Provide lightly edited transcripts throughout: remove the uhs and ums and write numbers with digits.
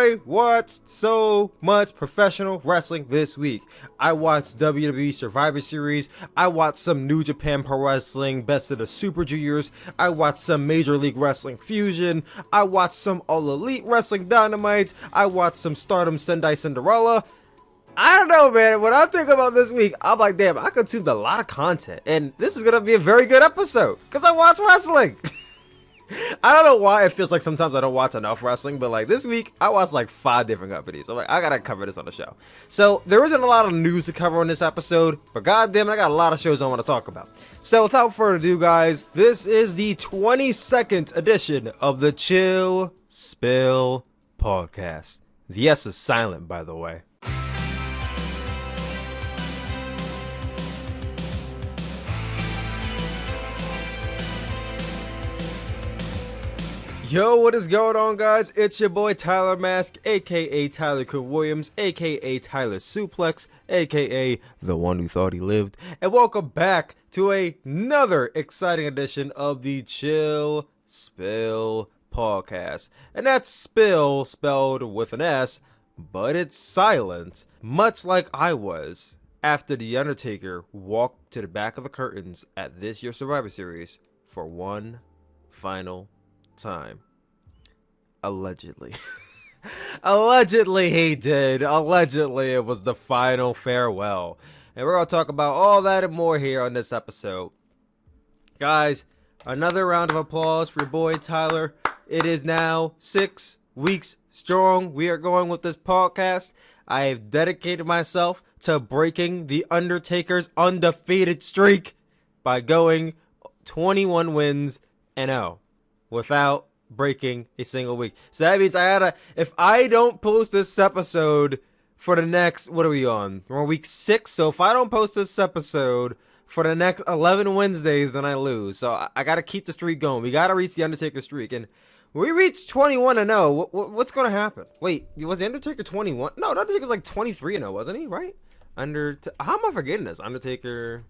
I watched so much professional wrestling this week. I watched WWE Survivor Series. I watched some New Japan Pro Wrestling Best of the Super Juniors. I watched some Major League Wrestling Fusion. I watched some All Elite Wrestling Dynamite. I watched some Stardom Sendai Cinderella. I don't know, man. When I think about this week, I'm like, damn, I consumed a lot of content. And this is going to be a very good episode because I watch wrestling. I don't know why it feels like sometimes I don't watch enough wrestling, but like this week I watched like 5 different companies. I'm like, I gotta cover this on the show. So there isn't a lot of news to cover on this episode, but goddamn, I got a lot of shows I want to talk about. So without further ado, guys, this is the 22nd edition of the Chill Spill Podcast. The S is silent, by the way. Yo, what is going on, guys? It's your boy Tyler Mask, aka Tyler Cook Williams, aka Tyler Suplex, aka the one who thought he lived, and welcome back to another exciting edition of the Chill Spill Podcast. And that's spill spelled with an S, but it's silent, much like I was after the Undertaker walked to the back of the curtains at this year's Survivor Series for one final time. Allegedly. Allegedly he did. Allegedly it was the final farewell. And we're going to talk about all that and more here on this episode. Guys, another round of applause for your boy Tyler. It is now 6 weeks strong. We are going with this podcast. I have dedicated myself to breaking the Undertaker's undefeated streak by going 21 wins and 0. Without breaking a single week. So that means if I don't post this episode for the next, what are we on? We're on week 6. So if I don't post this episode for the next 11 Wednesdays, then I lose. So I got to keep the streak going. We got to reach the Undertaker streak. And we reached 21 and 0. What's going to happen? Wait, was the Undertaker 21? No, the Undertaker's like 23 and 0, wasn't he? Right? How am I forgetting this? Undertaker.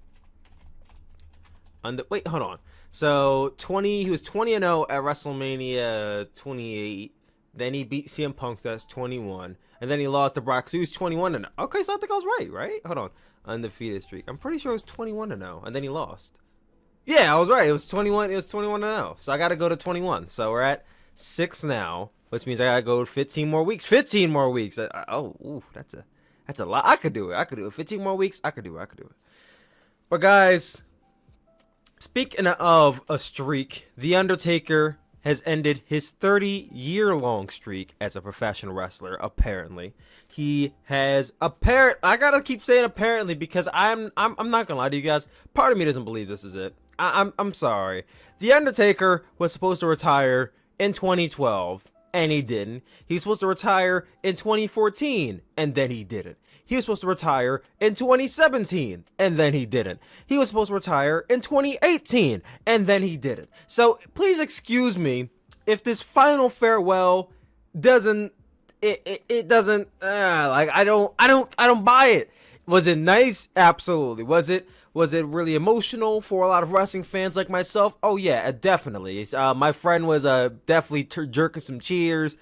Wait, hold on. So he was 20 and 0 at WrestleMania 28. Then he beat CM Punk, so that's 21. And then he lost to Brock, so he was 21 and 0. Okay, so I think I was right? Hold on. Undefeated streak. I'm pretty sure it was 21 and 0, and then he lost. Yeah, I was right. It was 21 and 0. So I got to go to 21. So we're at 6 now, which means I got to go 15 more weeks. 15 more weeks. That's a lot. I could do it. 15 more weeks. I could do it. But guys, speaking of a streak, The Undertaker has ended his 30-year-long streak as a professional wrestler, apparently. He has I gotta keep saying apparently because I'm not gonna lie to you guys. Part of me doesn't believe this is it. I'm sorry. The Undertaker was supposed to retire in 2012, and he didn't. He was supposed to retire in 2014, and then he didn't. He was supposed to retire in 2017, and then he didn't. He was supposed to retire in 2018, and then he didn't. So please excuse me if this final farewell doesn't. It doesn't. I don't buy it. Was it nice? Absolutely. Was it really emotional for a lot of wrestling fans like myself? Oh yeah, definitely. My friend was definitely jerking some cheers,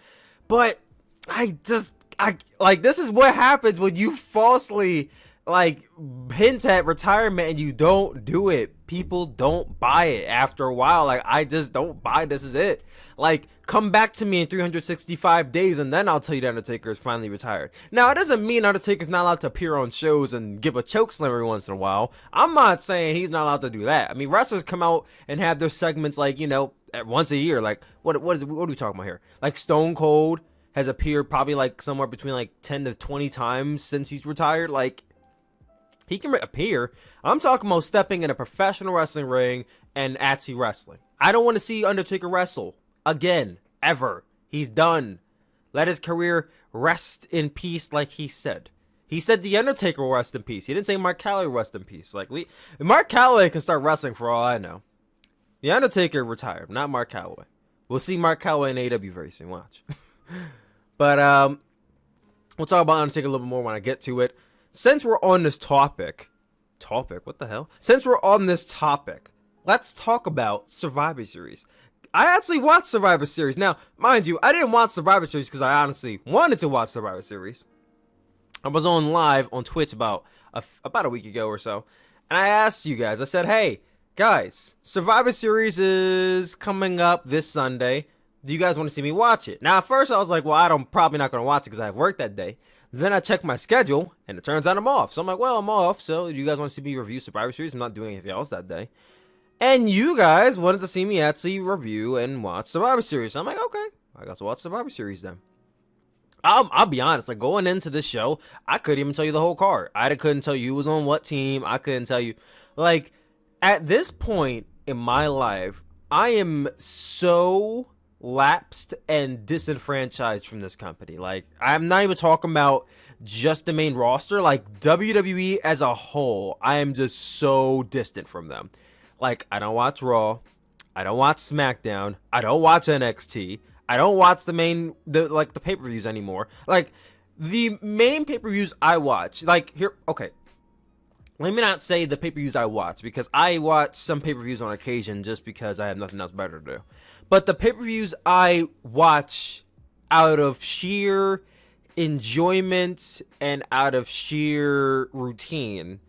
but this is what happens when you falsely hint at retirement and you don't do it. People don't buy it after a while. I just don't buy this is it. Come back to me in 365 days and then I'll tell you the Undertaker is finally retired. Now, it doesn't mean Undertaker's not allowed to appear on shows and give a chokeslam every once in a while. I'm not saying he's not allowed to do that. I mean, wrestlers come out and have their segments once a year. What are we talking about here? Stone Cold has appeared probably somewhere between 10 to 20 times since he's retired. He can appear. I'm talking about stepping in a professional wrestling ring and actually wrestling. I don't want to see Undertaker wrestle again, ever. He's done. Let his career rest in peace, like he said. He said the Undertaker will rest in peace. He didn't say Mark Calloway will rest in peace. Mark Calloway can start wrestling for all I know. The Undertaker retired, not Mark Calloway. What We'll see Mark Calloway in AEW very soon. Watch. But we'll talk about Undertaker a little bit more when I get to it. Since we're on this topic, what the hell? Since we're on this topic, let's talk about Survivor Series. I actually watched Survivor Series. Now, mind you, I didn't watch Survivor Series because I honestly wanted to watch Survivor Series. I was on live on Twitch about a week ago or so, and I asked you guys, I said, hey, guys, Survivor Series is coming up this Sunday. Do you guys want to see me watch it? Now, at first, I was like, well, I'm probably not going to watch it because I have work that day. Then I checked my schedule, and it turns out I'm off. So I'm like, well, I'm off, so do you guys want to see me review Survivor Series? I'm not doing anything else that day. And you guys wanted to see me actually review and watch Survivor Series. So I'm like, okay, I got to watch Survivor Series then. I'll be honest, like going into this show, I couldn't even tell you the whole card. I couldn't tell you who was on what team. I couldn't tell you. Like, at this point in my life, I am so lapsed and disenfranchised from this company. Like, I'm not even talking about just the main roster. Like, WWE as a whole, I am just so distant from them. Like, I don't watch Raw. I don't watch SmackDown. I don't watch NXT. I don't watch the pay-per-views anymore. Like, the main pay-per-views I watch, like, here, okay. Let me not say the pay-per-views I watch, because I watch some pay-per-views on occasion just because I have nothing else better to do. But the pay-per-views I watch out of sheer enjoyment and out of sheer routine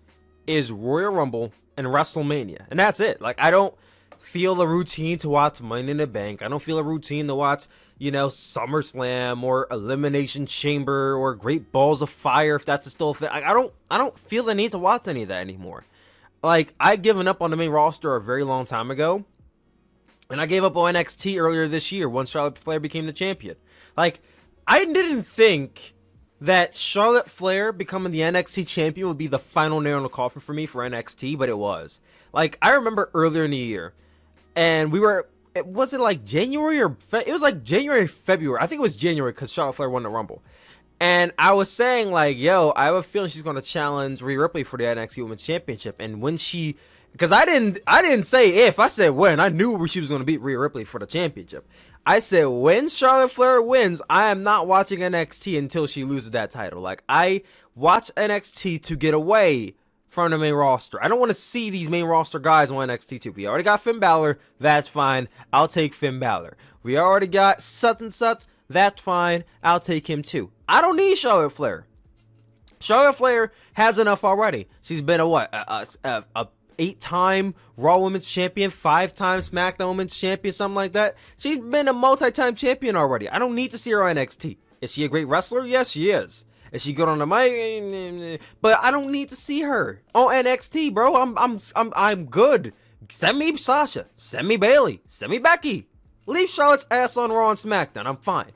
is Royal Rumble and WrestleMania. And that's it. Like, I don't feel a routine to watch Money in the Bank. I don't feel a routine to watch, SummerSlam or Elimination Chamber or Great Balls of Fire, if that's still a thing. I don't feel the need to watch any of that anymore. Like, I'd given up on the main roster a very long time ago, and I gave up on NXT earlier this year once Charlotte Flair became the champion. Like, I didn't think that Charlotte Flair becoming the NXT champion would be the final nail in the coffin for me for NXT, but it was. Like, I remember earlier in the year, and was it like January or it was like January, February. I think it was January because Charlotte Flair won the Rumble. And I was saying, like, yo, I have a feeling she's going to challenge Rhea Ripley for the NXT Women's Championship. And when because I didn't say if, I said when. I knew she was going to beat Rhea Ripley for the championship. I said when Charlotte Flair wins, I am not watching NXT until she loses that title. Like, I watch NXT to get away from the main roster. I don't want to see these main roster guys on NXT too. We already got Finn Balor. That's fine. I'll take Finn Balor. We already got such and such. That's fine. I'll take him too. I don't need Charlotte Flair. Charlotte Flair has enough already. She's been a 8-time Raw Women's Champion, 5-time SmackDown Women's Champion, something like that. She's been a multi-time champion already. I don't need to see her on NXT. Is she a great wrestler? Yes, she is. Is she good on the mic? But I don't need to see her on NXT, bro. I'm good. Send me Sasha. Send me Bayley. Send me Becky. Leave Charlotte's ass on Raw and SmackDown. I'm fine.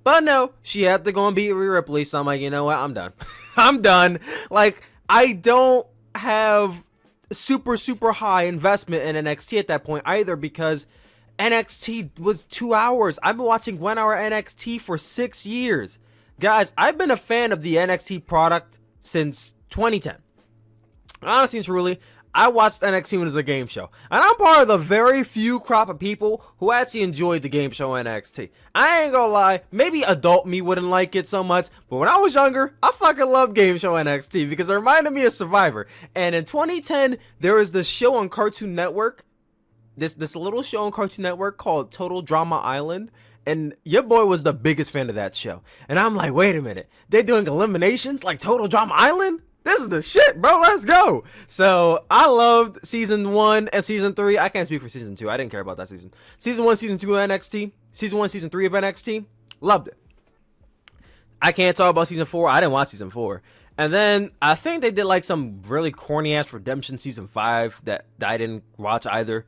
But no, she had to go and beat Rhea Ripley. So I'm like, you know what? I'm done. I'm done. Like, I don't have super high investment in NXT at that point either, because NXT was 2 hours. I've been watching 1 hour NXT for 6 years. Guys, I've been a fan of the NXT product since 2010. Honestly and truly, I watched NXT when it was a game show. And I'm part of the very few crop of people who actually enjoyed the game show NXT. I ain't gonna lie, maybe adult me wouldn't like it so much, but when I was younger, I fucking loved game show NXT because it reminded me of Survivor. And in 2010, there was this show on Cartoon Network, this little show on Cartoon Network called Total Drama Island. And your boy was the biggest fan of that show. And I'm like, wait a minute. They're doing eliminations like Total Drama Island? This is the shit, bro. Let's go. So I loved season 1 and season 3. I can't speak for season 2. I didn't care about that season. Season 1, season 2 of NXT. Season 1, season 3 of NXT. Loved it. I can't talk about season 4. I didn't watch season 4. And then I think they did like some really corny ass redemption season 5 that I didn't watch either.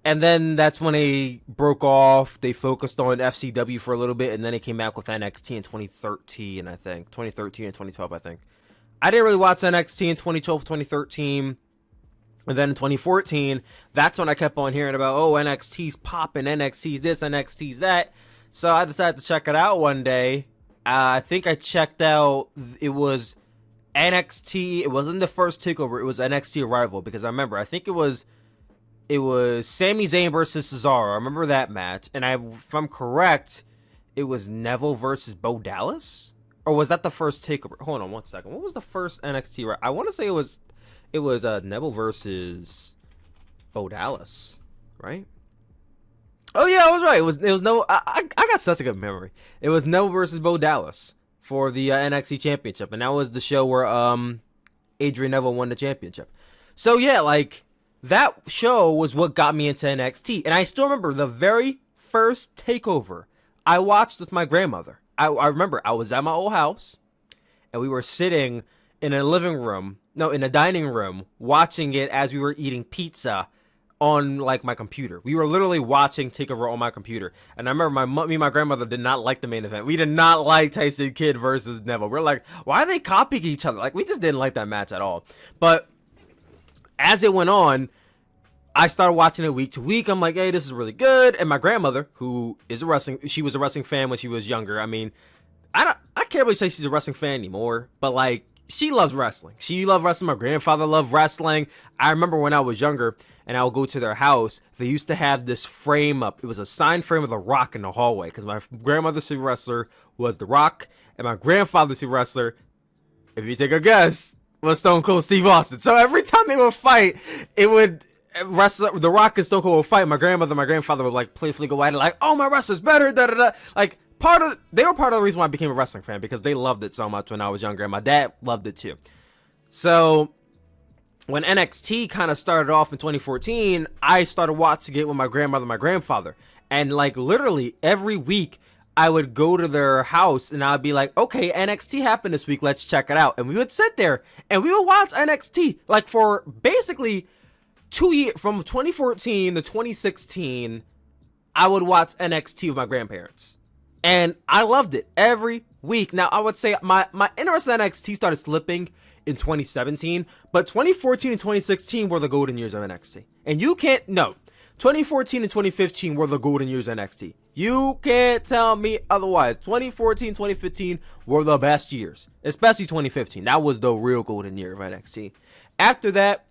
And then that's when they broke off. They focused on FCW for a little bit, and then they came back with NXT in 2013, I think. 2013 and 2012, I think. I didn't really watch NXT in 2012, 2013. And then in 2014, that's when I kept on hearing about, oh, NXT's popping, NXT's this, NXT's that. So I decided to check it out one day. I think I checked out, it was NXT. It wasn't the first takeover. It was NXT Arrival, because I remember, I think it was Sami Zayn versus Cesaro. I remember that match. And if I'm correct, it was Neville versus Bo Dallas? Or was that the first takeover? Hold on one second. What was the first NXT? I want to say it was Neville versus Bo Dallas, right? Oh yeah, I was right. It was no. I got such a good memory. It was Neville versus Bo Dallas for the NXT Championship, and that was the show where Adrian Neville won the championship. So yeah, like that show was what got me into NXT, and I still remember the very first takeover I watched with my grandmother. I remember I was at my old house, and we were sitting in a living room, no, in a dining room, watching it as we were eating pizza on like my computer. We were literally watching Takeover on my computer, and I remember me and my grandmother did not like the main event. We did not like Tyson Kidd versus Neville. We're like, why are they copying each other? Like, we just didn't like that match at all. But as it went on, I started watching it week to week. I'm like, hey, this is really good. And my grandmother, who is she was a wrestling fan when she was younger. I mean, I can't really say she's a wrestling fan anymore, but like, she loves wrestling. She loved wrestling. My grandfather loved wrestling. I remember when I was younger and I would go to their house, they used to have this frame up. It was a signed frame of The Rock in the hallway, because my grandmother's favorite wrestler was The Rock, and my grandfather's favorite wrestler, if you take a guess, was Stone Cold Steve Austin. So every time they would fight, it would The Rock and Stone Cold would fight. My grandmother and my grandfather would like playfully go at it, like, oh, my wrestler's better, da da da. Like, they were part of the reason why I became a wrestling fan, because they loved it so much when I was younger, and my dad loved it too. So when NXT kind of started off in 2014, I started watching it with my grandmother and my grandfather. And like literally every week, I would go to their house and I'd be like, okay, NXT happened this week, let's check it out. And we would sit there and we would watch NXT like for basically 2 years, from 2014 to 2016. I would watch NXT with my grandparents, and I loved it every week. Now, I would say my interest in NXT started slipping in 2017, but 2014 and 2016 were the golden years of NXT. And you can't, no, 2014 and 2015 were the golden years of NXT. You can't tell me otherwise. 2014, 2015 were the best years, especially 2015. That was the real golden year of NXT. After that,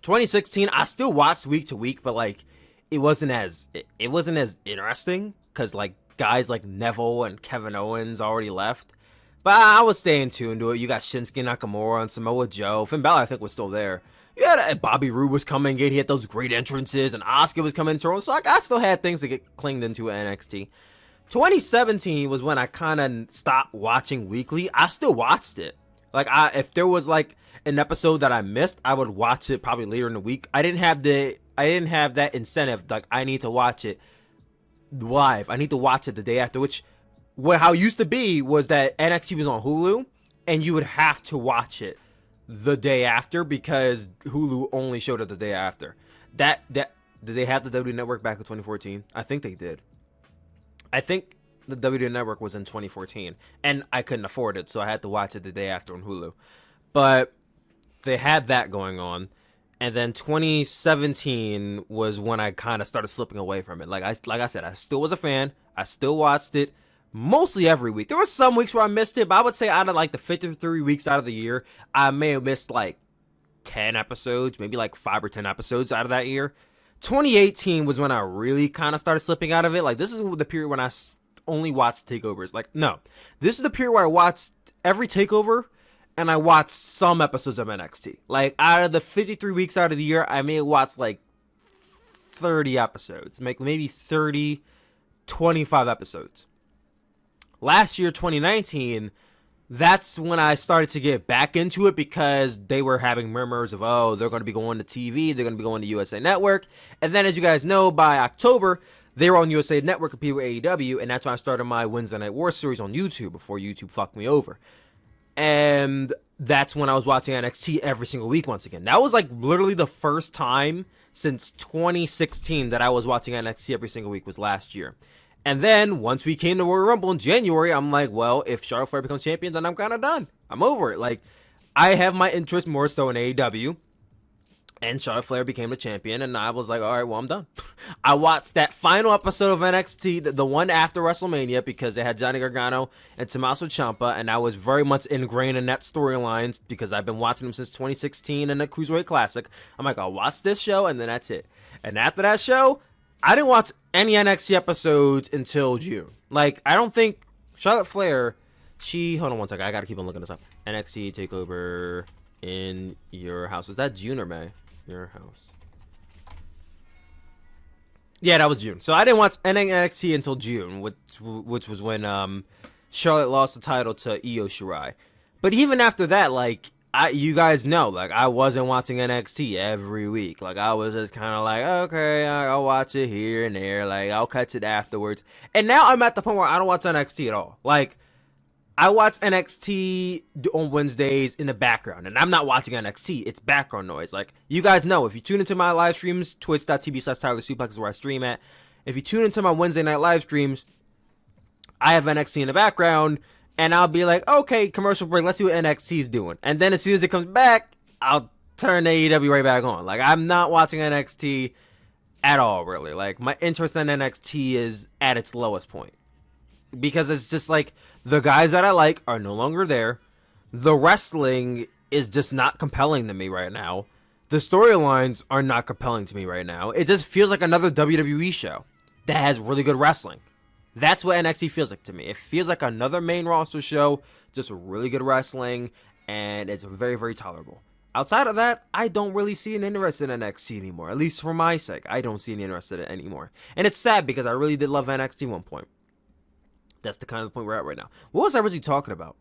2016, I still watched week to week, but like it wasn't as interesting, because like guys like Neville and Kevin Owens already left. But I was staying tuned to it. You got Shinsuke Nakamura and Samoa Joe. Finn Balor, I think, was still there. You had Bobby Roode was coming in. He had those great entrances, and Asuka was coming through. So I still had things to get clinged into at NXT. 2017 was when I kind of stopped watching weekly. I still watched it. Like, if there was like an episode that I missed, I would watch it probably later in the week. I didn't have that incentive. Like, I need to watch it live. I need to watch it the day after, which how it used to be was that NXT was on Hulu, and you would have to watch it the day after, because Hulu only showed it the day after. Did they have the WWE Network back in 2014? I think they did. I think the WWE Network was in 2014, and I couldn't afford it, so I had to watch it the day after on Hulu. But they had that going on, and then 2017 was when I kind of started slipping away from it. Like I said, I still was a fan. I still watched it mostly every week. There were some weeks where I missed it, but I would say out of like the 53 weeks out of the year, I may have missed like 10 episodes, maybe like 5 or 10 episodes out of that year. 2018 was when I really kind of started slipping out of it. Like, this is the period when I only watched takeovers. Like, no, this is the period where I watched every takeover and I watched some episodes of NXT. Like, out of the 53 weeks out of the year, I may have watched like 30 episodes, maybe 30, 25 episodes. Last year, 2019, that's when I started to get back into it, because they were having murmurs of, oh, they're going to be going to TV, they're going to be going to USA Network. And then, as you guys know, by October, they were on USA Network competing with AEW, and that's when I started my Wednesday Night War series on YouTube, before YouTube fucked me over. And that's when I was watching NXT every single week once again. That was like literally the first time since 2016 that I was watching NXT every single week, was last year. And then, once we came to Royal Rumble in January, I'm like, well, if Charlotte Flair becomes champion, then I'm kind of done. I'm over it. Like, I have my interest more so in AEW, and Charlotte Flair became the champion, and I was like, all right, well, I'm done. I watched that final episode of NXT, the one after WrestleMania, because they had Johnny Gargano and Tommaso Ciampa, and I was very much ingrained in that storyline, because I've been watching them since 2016 in the Cruiserweight Classic. I'm like, I'll watch this show, and then that's it. And after that show, I didn't watch any NXT episodes until June. Like, I don't think Charlotte Flair, hold on one second, I gotta keep on looking this up. NXT TakeOver in Your House. Was that June or May? Your House. Yeah, that was June. So I didn't watch NXT until June, which was when Charlotte lost the title to Io Shirai. But even after that, like you guys know, like I wasn't watching NXT every week. Like I was just kind of like, okay, I'll watch it here and there. Like I'll catch it afterwards. And now I'm at the point where I don't watch NXT at all. Like I watch NXT on Wednesdays in the background, and I'm not watching NXT. It's background noise. Like, you guys know, if you tune into my live streams, twitch.tv/Tyler Suplex is where I stream at. If you tune into my Wednesday night live streams, I have NXT in the background, and I'll be like, okay, commercial break, let's see what NXT is doing. And then as soon as it comes back, I'll turn AEW right back on. Like, I'm not watching NXT at all, really. Like, my interest in NXT is at its lowest point. Because it's just like, the guys that I like are no longer there. The wrestling is just not compelling to me right now. The storylines are not compelling to me right now. It just feels like another WWE show that has really good wrestling. That's what NXT feels like to me. It feels like another main roster show, just really good wrestling, and it's very, very tolerable. Outside of that, I don't really see an interest in NXT anymore. At least for my sake, I don't see any interest in it anymore. And it's sad because I really did love NXT at one point. That's the kind of point we're at right now. What was I really talking about?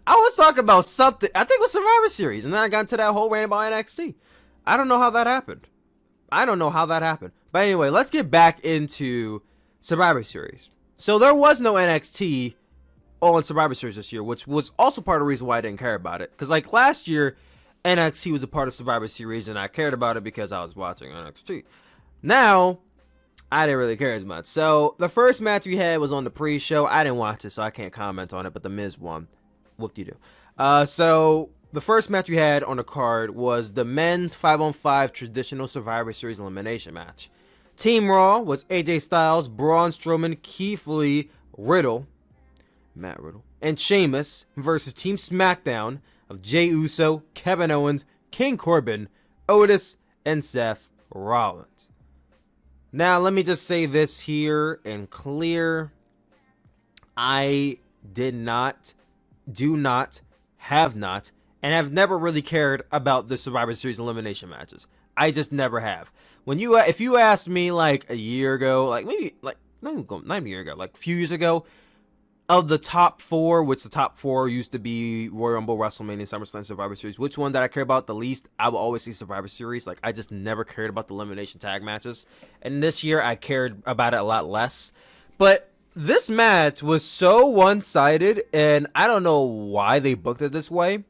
I was talking about something. I think it was Survivor Series. And then I got into that whole rant about NXT. I don't know how that happened. But anyway, let's get back into Survivor Series. So there was no NXT on Survivor Series this year, which was also part of the reason why I didn't care about it. Because like last year, NXT was a part of Survivor Series and I cared about it because I was watching NXT. Now, I didn't really care as much. So, the first match we had was on the pre-show. I didn't watch it, so I can't comment on it, but The Miz won. Whoop-de-doo. So, the first match we had on the card was the men's 5-on-5 traditional Survivor Series elimination match. Team Raw was AJ Styles, Braun Strowman, Keith Lee, Matt Riddle, and Sheamus versus Team SmackDown of Jey Uso, Kevin Owens, King Corbin, Otis, and Seth Rollins. Now, let me just say this here and clear. I do not, have not, and have never really cared about the Survivor Series elimination matches. I just never have. If you asked me like a year ago, like maybe like not even a year ago, like a few years ago, of the top four, which the top four used to be Royal Rumble, WrestleMania, SummerSlam, Survivor Series, which one that I care about the least? I will always see Survivor Series. Like, I just never cared about the elimination tag matches. And this year, I cared about it a lot less. But this match was so one-sided, and I don't know why they booked it this way.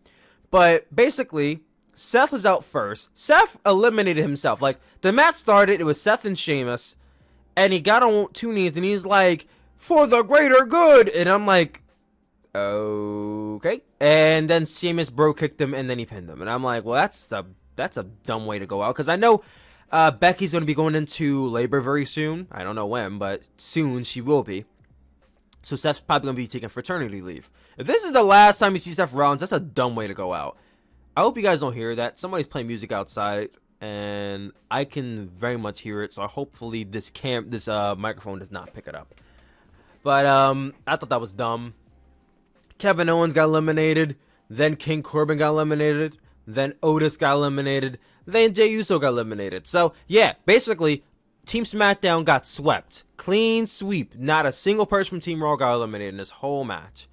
But basically, Seth was out first. Seth eliminated himself. Like, the match started, it was Seth and Sheamus, and he got on two knees, and he's like, for the greater good. And I'm like, okay. And then Sheamus bro kicked him and then he pinned him. And I'm like, well, that's a dumb way to go out. Because I know Becky's going to be going into labor very soon. I don't know when, but soon she will be. So Seth's probably going to be taking fraternity leave. If this is the last time you see Seth Rollins, that's a dumb way to go out. I hope you guys don't hear that. Somebody's playing music outside. And I can very much hear it. So hopefully this microphone does not pick it up. But I thought that was dumb. Kevin Owens got eliminated. Then King Corbin got eliminated. Then Otis got eliminated. Then Jey Uso got eliminated. So, yeah, basically, Team SmackDown got swept. Clean sweep. Not a single person from Team Raw got eliminated in this whole match.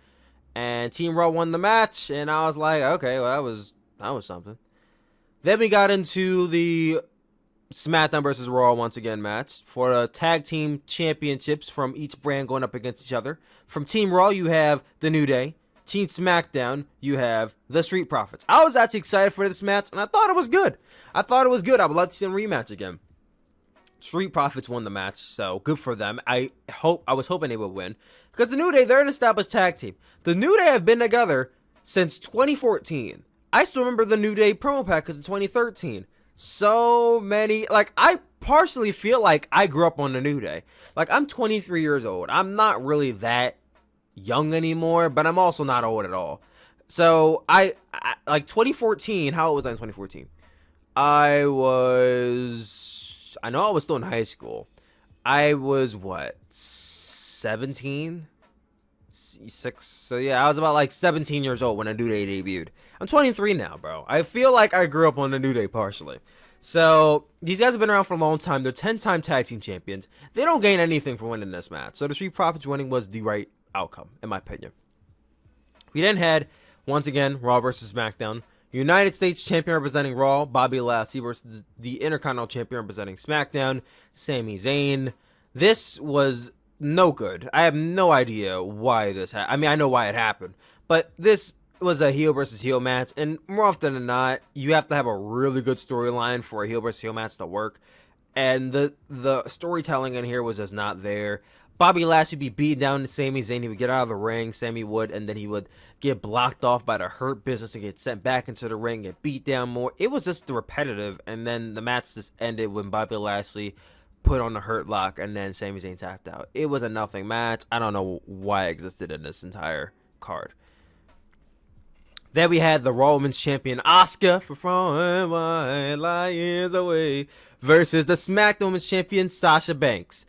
And Team Raw won the match. And I was like, okay, well, that was something. Then we got into the SmackDown versus Raw once again match for the tag team championships from each brand going up against each other. From Team Raw, you have the New Day. Team SmackDown, you have the Street Profits. I was actually excited for this match, and I thought it was good. I would love to see them rematch again. Street Profits won the match, so good for them. I was hoping they would win. Because the New Day, they're an established tag team. The New Day have been together since 2014. I still remember the New Day promo package in 2013. So many, like, I partially feel like I grew up on the New Day. Like, I'm 23 years old. I'm not really that young anymore, but I'm also not old at all. So, I like 2014, how old was I in 2014? I know I was still in high school. I was, 17? 6? So, yeah, I was about, like, 17 years old when the New Day debuted. I'm 23 now, bro. I feel like I grew up on the New Day partially. So these guys have been around for a long time. They're 10-time tag team champions. They don't gain anything for winning this match. So the Street Profits winning was the right outcome, in my opinion. We then had, once again, Raw versus SmackDown. United States champion representing Raw, Bobby Lashley, versus the Intercontinental champion representing SmackDown, Sami Zayn. This was no good. I have no idea why this happened. I mean, I know why it happened, but this was a heel versus heel match, and more often than not, you have to have a really good storyline for a heel versus heel match to work, and the storytelling in here was just not there. Bobby Lashley would be beating down to Sami Zayn. He would get out of the ring, Sami would, and then he would get blocked off by the Hurt Business and get sent back into the ring, get beat down more. It was just repetitive, and then the match just ended when Bobby Lashley put on the Hurt Lock, and then Sami Zayn tapped out. It was a nothing match. I don't know why it existed in this entire card. Then we had the Raw Women's Champion Asuka for throwing my lions away versus the SmackDown Women's Champion Sasha Banks.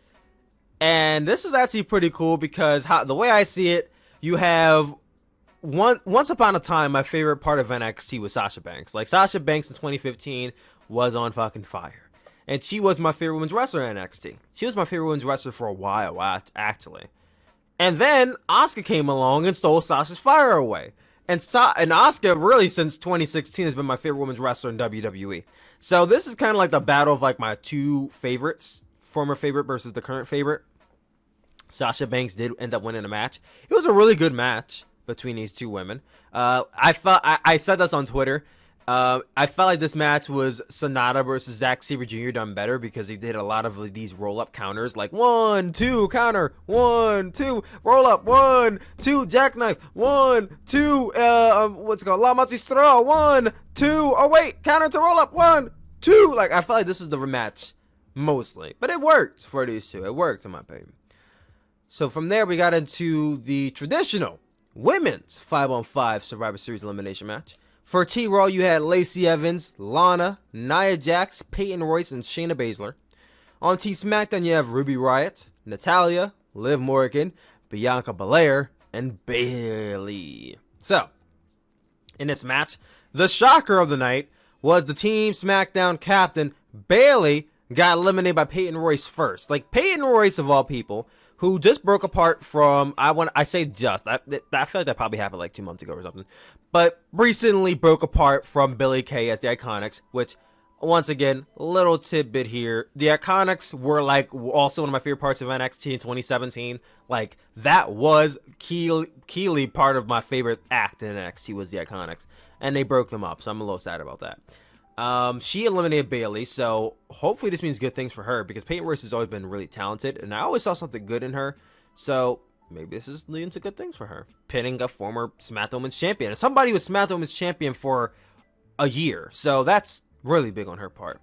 And this is actually pretty cool because the way I see it, you have once upon a time, my favorite part of NXT was Sasha Banks. Like, Sasha Banks in 2015 was on fucking fire. And she was my favorite women's wrestler in NXT. She was my favorite women's wrestler for a while, actually. And then Asuka came along and stole Sasha's fire away. And Asuka, really, since 2016, has been my favorite women's wrestler in WWE. So this is kind of like the battle of like my two favorites, former favorite versus the current favorite. Sasha Banks did end up winning a match. It was a really good match between these two women. I said this on Twitter. I felt like this match was Sonata versus Zack Sabre Jr. done better because he did a lot of these roll-up counters, like 1, 2, counter, 1, 2, roll-up, 1, 2, jackknife, 1, 2, what's it called, La Magistral, 1, 2, oh wait, counter to roll-up, 1, 2. Like, I felt like this was the rematch mostly, but it worked for these two. It worked in my opinion. So from there, we got into the traditional women's 5-on-5 Survivor Series elimination match. For T-Raw, you had Lacey Evans, Lana, Nia Jax, Peyton Royce, and Shayna Baszler. On T-SmackDown, you have Ruby Riott, Natalya, Liv Morgan, Bianca Belair, and Bayley. So, in this match, the shocker of the night was the Team SmackDown captain, Bayley, got eliminated by Peyton Royce first. Like, Peyton Royce, of all people, who just broke apart from, I feel like that probably happened like 2 months ago or something, but recently broke apart from Billie Kay as the Iconics, which, once again, little tidbit here, the Iconics were like also one of my favorite parts of NXT in 2017. Like, that was keyly part of my favorite act in NXT was the Iconics, and they broke them up, so I'm a little sad about that. She eliminated Bayley, so hopefully this means good things for her, because Peyton Royce has always been really talented, and I always saw something good in her, so maybe this is leading to good things for her. Pinning a former SmackDown Women's Champion, and somebody who was SmackDown Women's Champion for a year, so that's really big on her part.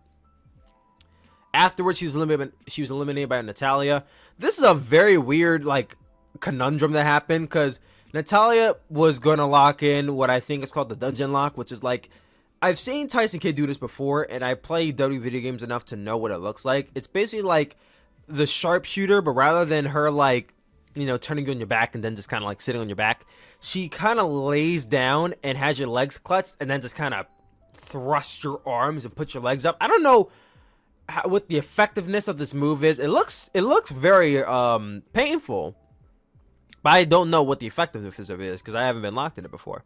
Afterwards, she was eliminated by Natalya. This is a very weird, like, conundrum that happened, because Natalya was going to lock in what I think is called the Dungeon Lock, which is like, I've seen Tyson Kidd do this before, and I play WWE video games enough to know what it looks like. It's basically like the sharpshooter, but rather than her, like, you know, turning you on your back and then just kind of like sitting on your back, she kind of lays down and has your legs clutched and then just kind of thrust your arms and put your legs up. I don't know what the effectiveness of this move is. It looks very painful, but I don't know what the effectiveness of it is because I haven't been locked in it before.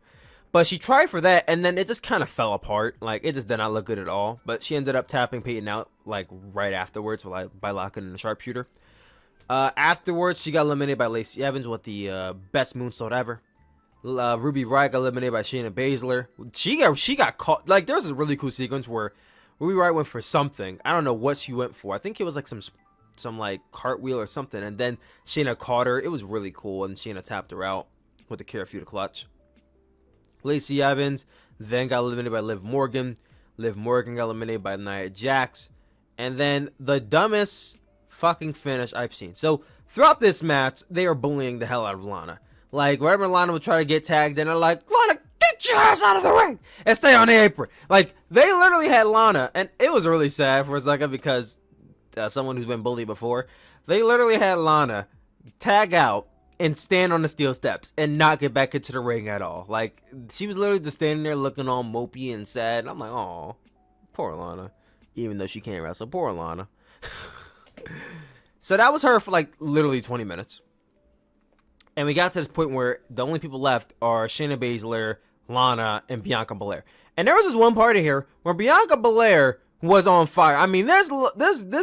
But she tried for that, and then it just kind of fell apart. Like, it just did not look good at all. But she ended up tapping Peyton out, like, right afterwards by locking in the sharpshooter. Afterwards, she got eliminated by Lacey Evans with the best moonsault ever. Ruby Riott got eliminated by Shayna Baszler. She got caught. Like, there was a really cool sequence where Ruby Riott went for something. I don't know what she went for. I think it was, like, some like, cartwheel or something. And then Shayna caught her. It was really cool, and Shayna tapped her out with the Karafuda clutch. Lacey Evans then got eliminated by Liv Morgan. Liv Morgan got eliminated by Nia Jax. And then the dumbest fucking finish I've seen. So throughout this match, they are bullying the hell out of Lana. Like, wherever Lana would try to get tagged in, they're like, Lana, get your ass out of the ring and stay on the apron. Like, they literally had Lana, and it was really sad for a second because someone who's been bullied before, they literally had Lana tag out and stand on the steel steps and not get back into the ring at all. Like, she was literally just standing there looking all mopey and sad. And I'm like, oh, poor Lana. even though she can't wrestle. Poor Lana. So that was her for like literally 20 minutes. And we got to this point where the only people left are Shayna Baszler, Lana, and Bianca Belair. And there was this one part here where Bianca Belair was on fire. I mean, this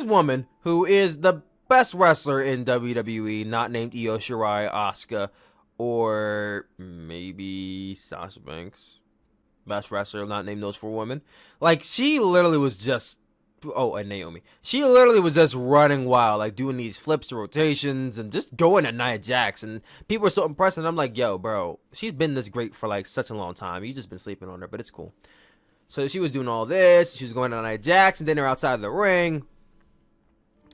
woman who is the best wrestler in WWE, not named Io Shirai, Asuka, or maybe Sasha Banks. Best wrestler, not named those four women. Like, she literally was just... Oh, and Naomi. She literally was just running wild, like doing these flips to rotations and just going at Nia Jax. And people were so impressed. And I'm like, yo, bro, she's been this great for like such a long time. You just been sleeping on her, but it's cool. So she was doing all this. She was going at Nia Jax, and then they're outside the ring.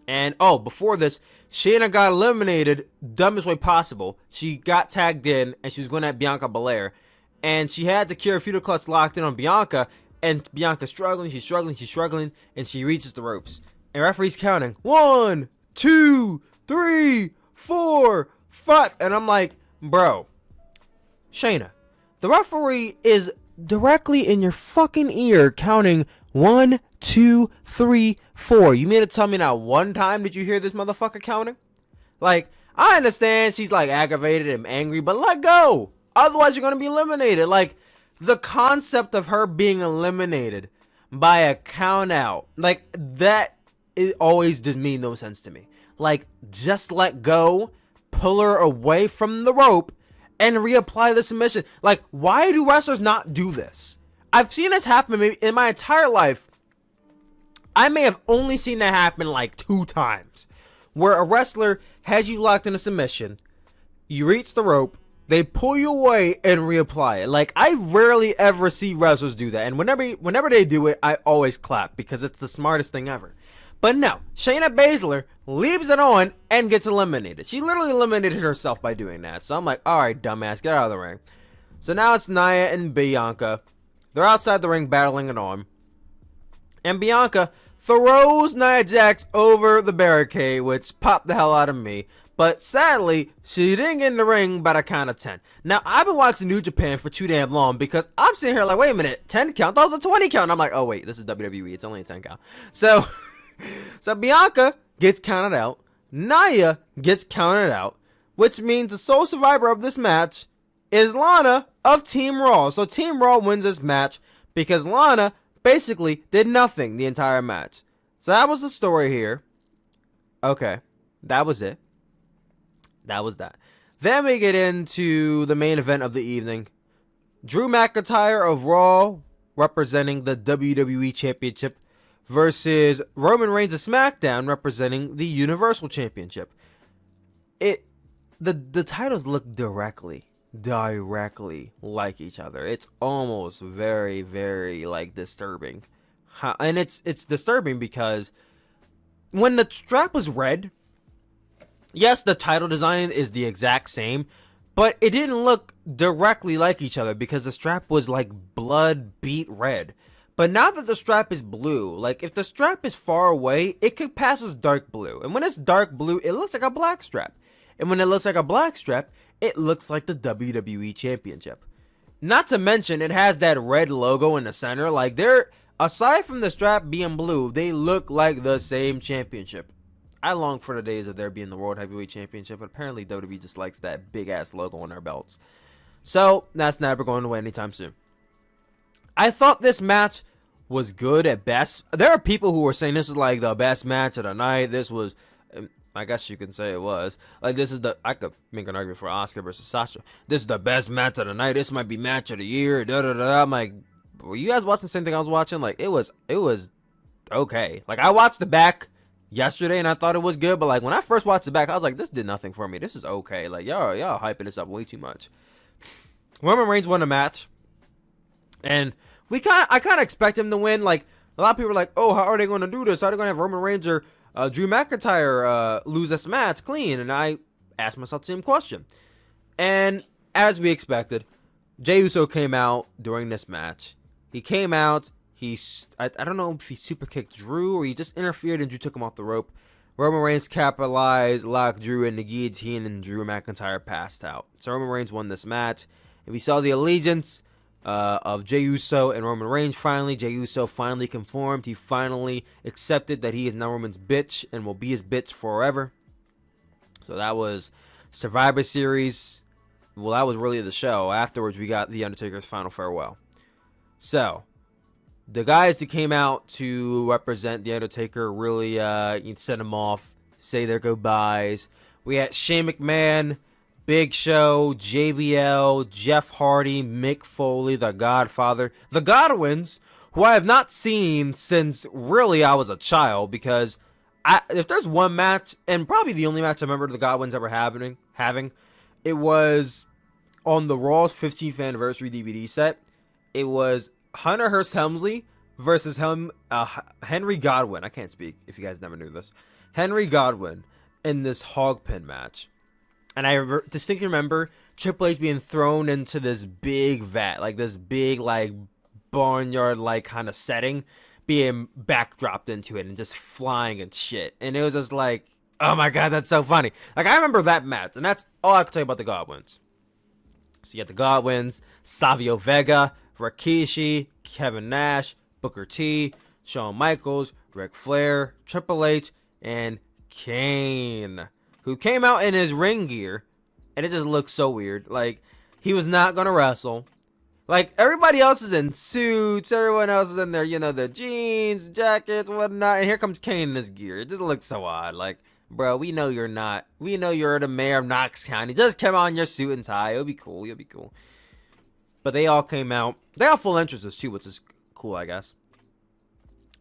And, oh, before this, Shayna got eliminated dumbest way possible. She got tagged in, and she was going at Bianca Belair. And she had the Kira Feudal Clutch locked in on Bianca. And Bianca's struggling, she's struggling, and she reaches the ropes. And referee's counting. 1, 2, 3, 4, 5. And I'm like, bro, Shayna, the referee is directly in your fucking ear counting 1, 2, 3, 4. You mean to tell me not one time did you hear this motherfucker counting? Like, I understand she's like aggravated and angry, but let go. Otherwise, you're going to be eliminated. Like, the concept of her being eliminated by a count out, like, that, it always does mean no sense to me. Like, just let go, pull her away from the rope, and reapply the submission. Like, why do wrestlers not do this? I've seen this happen in my entire life. I may have only seen that happen like 2 times. Where a wrestler has you locked in a submission, you reach the rope, they pull you away and reapply it. Like, I rarely ever see wrestlers do that. And whenever they do it, I always clap because it's the smartest thing ever. But no, Shayna Baszler leaves it on and gets eliminated. She literally eliminated herself by doing that. So I'm like, alright, dumbass, get out of the ring. So now it's Nia and Bianca. They're outside the ring battling it on. And Bianca throws Nia Jax over the barricade, which popped the hell out of me. But sadly, she didn't get in the ring by the count of 10. Now, I've been watching New Japan for too damn long because I'm sitting here like, wait a minute, 10 count? That was a 20 count. I'm like, oh wait, this is WWE. It's only a 10 count. So Bianca gets counted out. Nia gets counted out, which means the sole survivor of this match is Lana of Team Raw. So Team Raw wins this match because Lana basically did nothing the entire match. So that was the story here. Okay, that was it. That was that. Then we get into the main event of the evening. Drew McIntyre of Raw, representing the WWE Championship, versus Roman Reigns of SmackDown, representing the Universal Championship. The titles look directly like each other. It's almost very, very like disturbing. And it's disturbing because when the strap was red, yes, the title design is the exact same, but it didn't look directly like each other because the strap was like blood beat red. But now that the strap is blue, like if the strap is far away, it could pass as dark blue. And when it's dark blue, it looks like a black strap. And when it looks like a black strap, it looks like the WWE Championship. Not to mention, it has that red logo in the center. Like, aside from the strap being blue, they look like the same championship. I long for the days of there being the World Heavyweight Championship, but apparently WWE just likes that big-ass logo on their belts. So, that's never going away anytime soon. I thought this match was good at best. There are people who were saying this is like the best match of the night. This was, I guess you can say it was. Like, I could make an argument for Asuka versus Sasha. This is the best match of the night. This might be match of the year. I'm like, were you guys watching the same thing I was watching? Like, it was okay. Like, I watched the back yesterday and I thought it was good, but like when I first watched it back, I was like, this did nothing for me. This is okay. Like, y'all hyping this up way too much. Roman Reigns won the match, and I kind of expect him to win. Like, a lot of people are like, oh, how are they going to do this? How are they going to have Roman Reigns or Drew McIntyre lose this match clean? And I asked myself the same question. And as we expected, Jey Uso came out during this match. He came out. I don't know if he super kicked Drew or he just interfered and Drew took him off the rope. Roman Reigns capitalized, locked Drew in the guillotine, and Drew McIntyre passed out. So Roman Reigns won this match. If you saw the allegiance, of Jey Uso and Roman Reigns. Finally, Jey Uso finally conformed. He finally accepted that he is now Roman's bitch and will be his bitch forever. So that was Survivor Series. Well, that was really the show. Afterwards, we got The Undertaker's final farewell. So, the guys that came out to represent The Undertaker really send him off, say their goodbyes. We had Shane McMahon, Big Show, JBL, Jeff Hardy, Mick Foley, The Godfather, the Godwins, who I have not seen since really I was a child, because if there's one match, and probably the only match I remember the Godwins ever having, it was on the Raw's 15th anniversary DVD set. It was Hunter Hearst Helmsley versus Henry Godwin. I can't speak if you guys never knew this. Henry Godwin in this hog pin match. And I distinctly remember Triple H being thrown into this big vat, like this big, like, barnyard, like, kind of setting, being backdropped into it and just flying and shit. And it was just like, oh my God, that's so funny. Like, I remember that match, and that's all I can tell you about the Godwins. So you got the Godwins, Savio Vega, Rikishi, Kevin Nash, Booker T, Shawn Michaels, Ric Flair, Triple H, and Kane, who came out in his ring gear, and it just looked so weird. Like, he was not going to wrestle. Like, everybody else is in suits, everyone else is in their, the jeans, jackets, whatnot, and here comes Kane in his gear. It just looks so odd. Like, bro, we know you're not. We know you're the mayor of Knox County. Just come on in your suit and tie. It'll be cool. You'll be cool. But they all came out. They all full entrances, too, which is cool, I guess.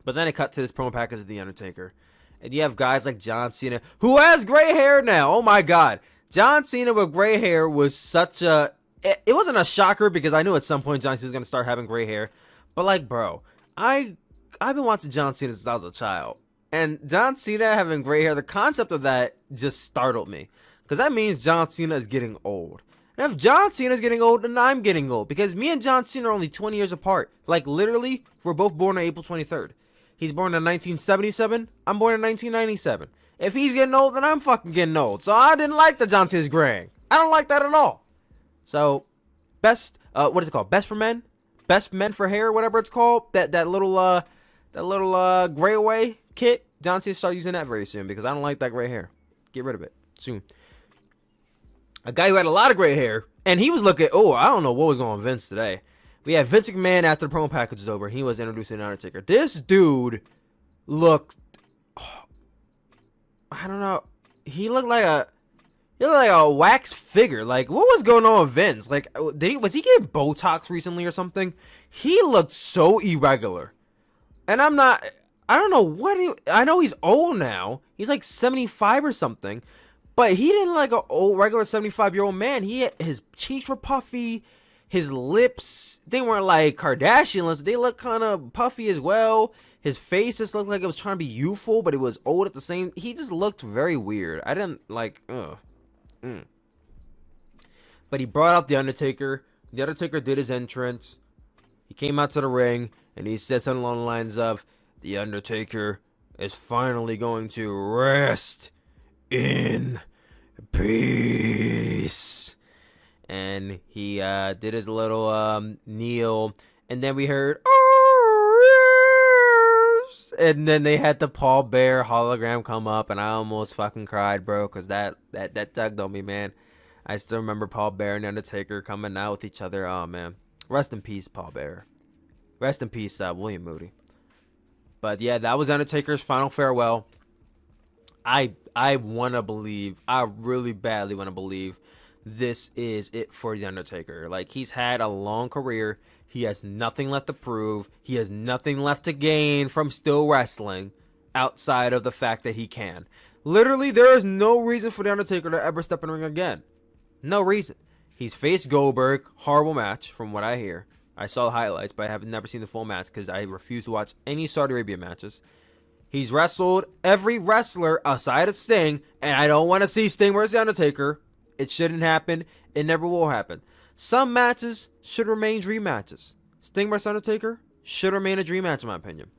But then it cut to this promo package of The Undertaker. And you have guys like John Cena, who has gray hair now. Oh, my God. John Cena with gray hair was such a... It wasn't a shocker, because I knew at some point John Cena was going to start having gray hair. But, like, bro, I've been watching John Cena since I was a child. And John Cena having gray hair, the concept of that just startled me. Because that means John Cena is getting old. And if John Cena is getting old, then I'm getting old. Because me and John Cena are only 20 years apart. Like, literally, we're both born on April 23rd. He's born in 1977. I'm born in 1997. If he's getting old, then I'm fucking getting old. So I didn't like that John Cena's graying. I don't like that at all. So, best, what is it called? Best for men? Best men for hair, whatever it's called. That little gray away kit. John Cena start using that very soon, because I don't like that gray hair. Get rid of it soon. A guy who had a lot of gray hair, and he was looking, I don't know what was going on with Vince today. We had Vince McMahon after the promo package was over, and he was introducing The Undertaker. This dude looked, I don't know, he looked like a wax figure. Like, what was going on with Vince? Like, was he getting Botox recently or something? He looked so irregular. And I don't know I know he's old now. He's like 75 or something. But he didn't like an old, regular 75-year-old man. His cheeks were puffy. His lips, they weren't like Kardashian lips. They looked kind of puffy as well. His face just looked like it was trying to be youthful, but it was old at the same. He just looked very weird. I didn't like, But he brought out The Undertaker. The Undertaker did his entrance. He came out to the ring, and he said something along the lines of, The Undertaker is finally going to rest in peace. And he did his little kneel, and then we heard, oh, yes! And then they had the Paul Bear hologram come up, and I almost fucking cried, bro, because that tugged on me, man. I still remember Paul Bear and Undertaker coming out with each other. Oh, man. Rest in peace, Paul Bear. Rest in peace, William Moody. But, yeah, that was Undertaker's final farewell. I want to believe, I really badly want to believe this is it for The Undertaker. Like, he's had a long career. He has nothing left to prove. He has nothing left to gain from still wrestling outside of the fact that he can. Literally, there is no reason for The Undertaker to ever step in the ring again. No reason. He's faced Goldberg. Horrible match, from what I hear. I saw the highlights, but I have never seen the full match because I refuse to watch any Saudi Arabia matches. He's wrestled every wrestler aside of Sting, and I don't want to see Sting versus The Undertaker. It shouldn't happen. It never will happen. Some matches should remain dream matches. Sting vs. Undertaker should remain a dream match, in my opinion.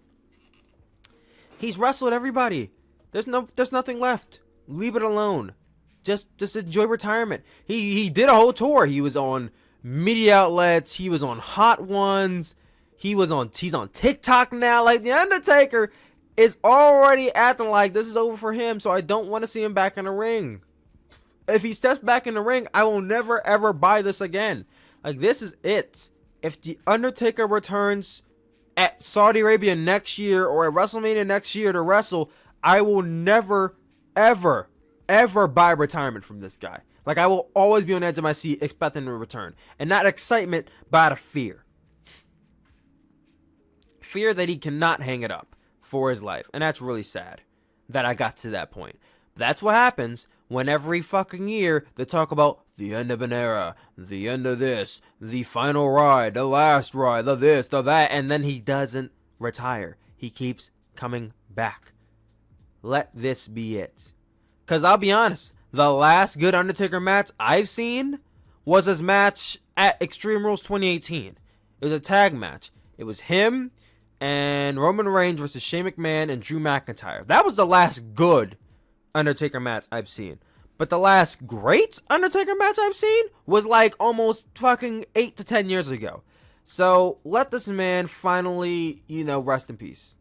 He's wrestled everybody. There's nothing left. Leave it alone. Just enjoy retirement. He did a whole tour. He was on media outlets. He was on Hot Ones. He's on TikTok now. Like, the Undertaker is already acting like this is over for him, so I don't want to see him back in the ring. If he steps back in the ring, I will never ever buy this again. Like, this is it. If the Undertaker returns at Saudi Arabia next year or at WrestleMania next year to wrestle, I will never, ever, ever buy retirement from this guy. Like, I will always be on the edge of my seat expecting him to return. And not excitement, but out of fear. Fear that he cannot hang it up for his life. And that's really sad that I got to that point. That's what happens when every fucking year they talk about the end of an era, the end of this, the final ride, the last ride, the this, the that, and then he doesn't retire. He keeps coming back. Let this be it. Because I'll be honest, the last good Undertaker match I've seen was his match at Extreme Rules 2018. It was a tag match. It was him and Roman Reigns versus Shane McMahon and Drew McIntyre. That was the last good Undertaker match I've seen. But the last great Undertaker match I've seen was like almost fucking 8 to 10 years ago. So let this man finally, rest in peace.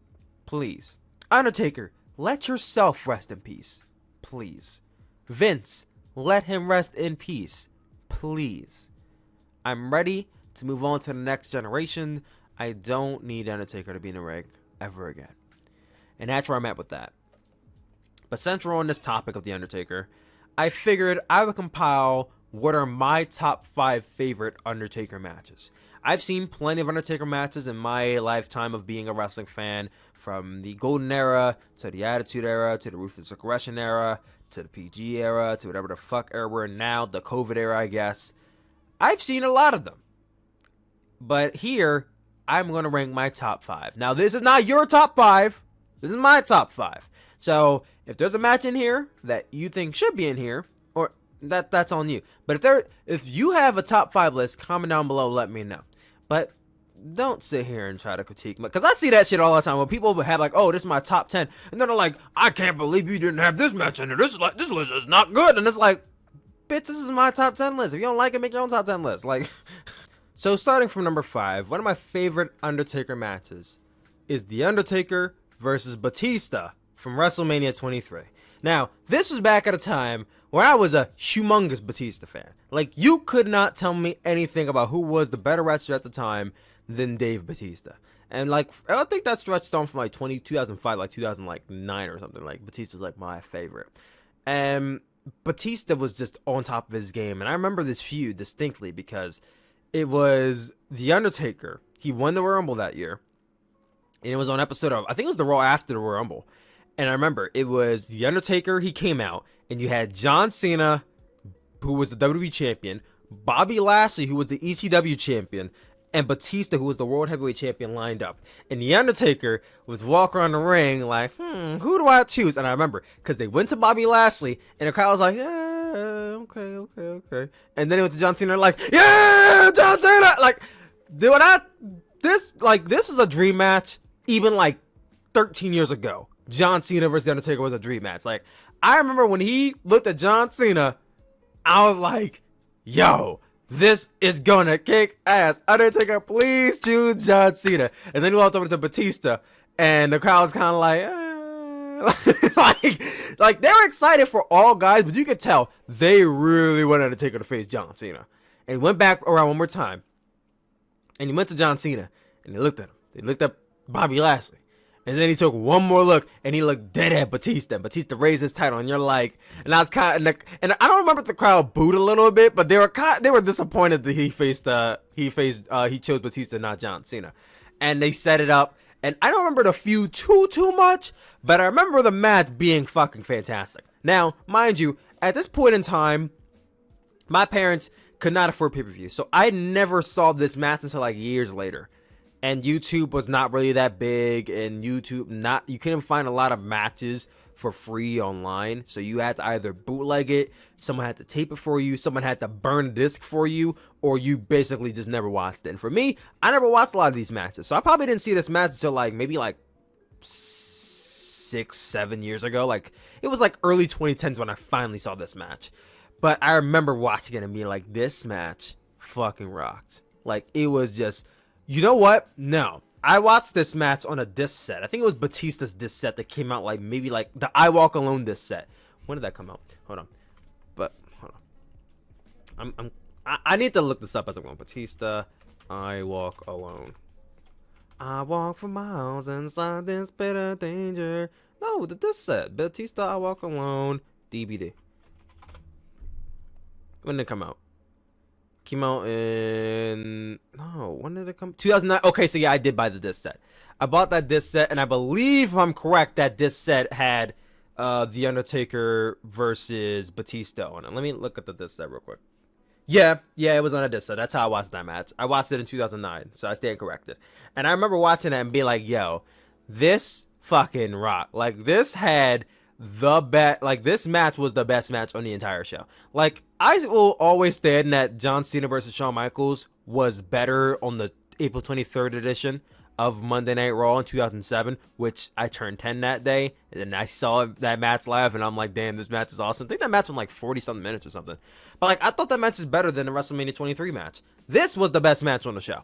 Please. Undertaker, let yourself rest in peace. Please. Vince, let him rest in peace. Please. I'm ready to move on to the next generation. I don't need Undertaker to be in the ring ever again. And that's where I'm at with that. But since we're on this topic of The Undertaker, I figured I would compile what are my top 5 favorite Undertaker matches. I've seen plenty of Undertaker matches in my lifetime of being a wrestling fan, from the Golden Era, to the Attitude Era, to the Ruthless Aggression Era, to the PG Era, to whatever the fuck era we're in now, the COVID era, I guess. I've seen a lot of them. But here, I'm going to rank my top 5. Now, this is not your top 5. This is my top 5. So, if there's a match in here that you think should be in here, or that's on you. But if you have a top 5 list, comment down below, let me know. But don't sit here and try to critique me, because I see that shit all the time when people have like, oh, this is my top 10, and then they're like, I can't believe you didn't have this match in there. This list is not good. And it's like, bitch, this is my top 10 list. If you don't like it, make your own top 10 list. Like, so starting from number 5, one of my favorite Undertaker matches is The Undertaker versus Batista from WrestleMania 23. Now, this was back at a time where I was a humongous Batista fan. Like, you could not tell me anything about who was the better wrestler at the time than Dave Batista. And, like, I think that stretched on from, like, 2005, like, 2009 or something. Like, Batista's, like, my favorite. And Batista was just on top of his game. And I remember this feud distinctly because it was The Undertaker. He won the Royal Rumble that year. And it was on episode of, I think it was the Raw after the Royal Rumble. And I remember it was The Undertaker, he came out, and you had John Cena, who was the WWE champion, Bobby Lashley, who was the ECW champion, and Batista, who was the World Heavyweight champion, lined up. And The Undertaker was walking around the ring like, who do I choose? And I remember, because they went to Bobby Lashley, and the crowd was like, yeah, okay. And then it went to John Cena, like, yeah, John Cena! Like, this was a dream match, even like 13 years ago. John Cena versus The Undertaker was a dream match. Like, I remember when he looked at John Cena, I was like, yo, this is gonna kick ass. Undertaker, please choose John Cena. And then he walked over to Batista, and the crowd was kind of like, like they were excited for all guys, but you could tell they really wanted Undertaker to face John Cena. And he went back around one more time, and he went to John Cena, and he looked at him. He looked at Bobby Lashley. And then he took one more look, and he looked dead at Batista. And Batista raised his title, and you're like, and I was kind of, and I don't remember if the crowd booed a little bit, but they were disappointed that he chose Batista, not John Cena, and they set it up. And I don't remember the feud too much, but I remember the match being fucking fantastic. Now, mind you, at this point in time, my parents could not afford pay-per-view, so I never saw this match until like years later. And YouTube was not really that big, and you couldn't find a lot of matches for free online. So you had to either bootleg it, someone had to tape it for you, someone had to burn a disc for you, or you basically just never watched it. And for me, I never watched a lot of these matches. So I probably didn't see this match until like maybe like 6-7 years ago. Like, it was like early 2010s when I finally saw this match. But I remember watching it and being like, this match fucking rocked. Like, it was just, you know what? No. I watched this match on a disc set. I think it was Batista's disc set that came out like maybe like the I Walk Alone disc set. When did that come out? Hold on. But hold on. I need to look this up as I'm going. Batista, I Walk Alone. I walk for miles inside this bitter danger. No, the disc set. Batista, I Walk Alone, DVD. When did it come out? Came out in when did it come? 2009. Okay, so yeah, I did buy the disc set. I bought that disc set, and I believe, if I'm correct, that disc set had the Undertaker versus Batista on it. Let me look at the disc set real quick. Yeah, it was on a disc set. That's how I watched that match. I watched it in 2009, so I stand corrected. And I remember watching it and being like, "Yo, this fucking rock!" Like, this had the best. Like, this match was the best match on the entire show. Like, I will always stand that John Cena versus Shawn Michaels was better on the April 23rd edition of Monday Night Raw in 2007, which I turned 10 that day, and then I saw that match live, and I'm like, damn, this match is awesome. I think that match was like 40-something minutes or something. But, like, I thought that match is better than the WrestleMania 23 match. This was the best match on the show.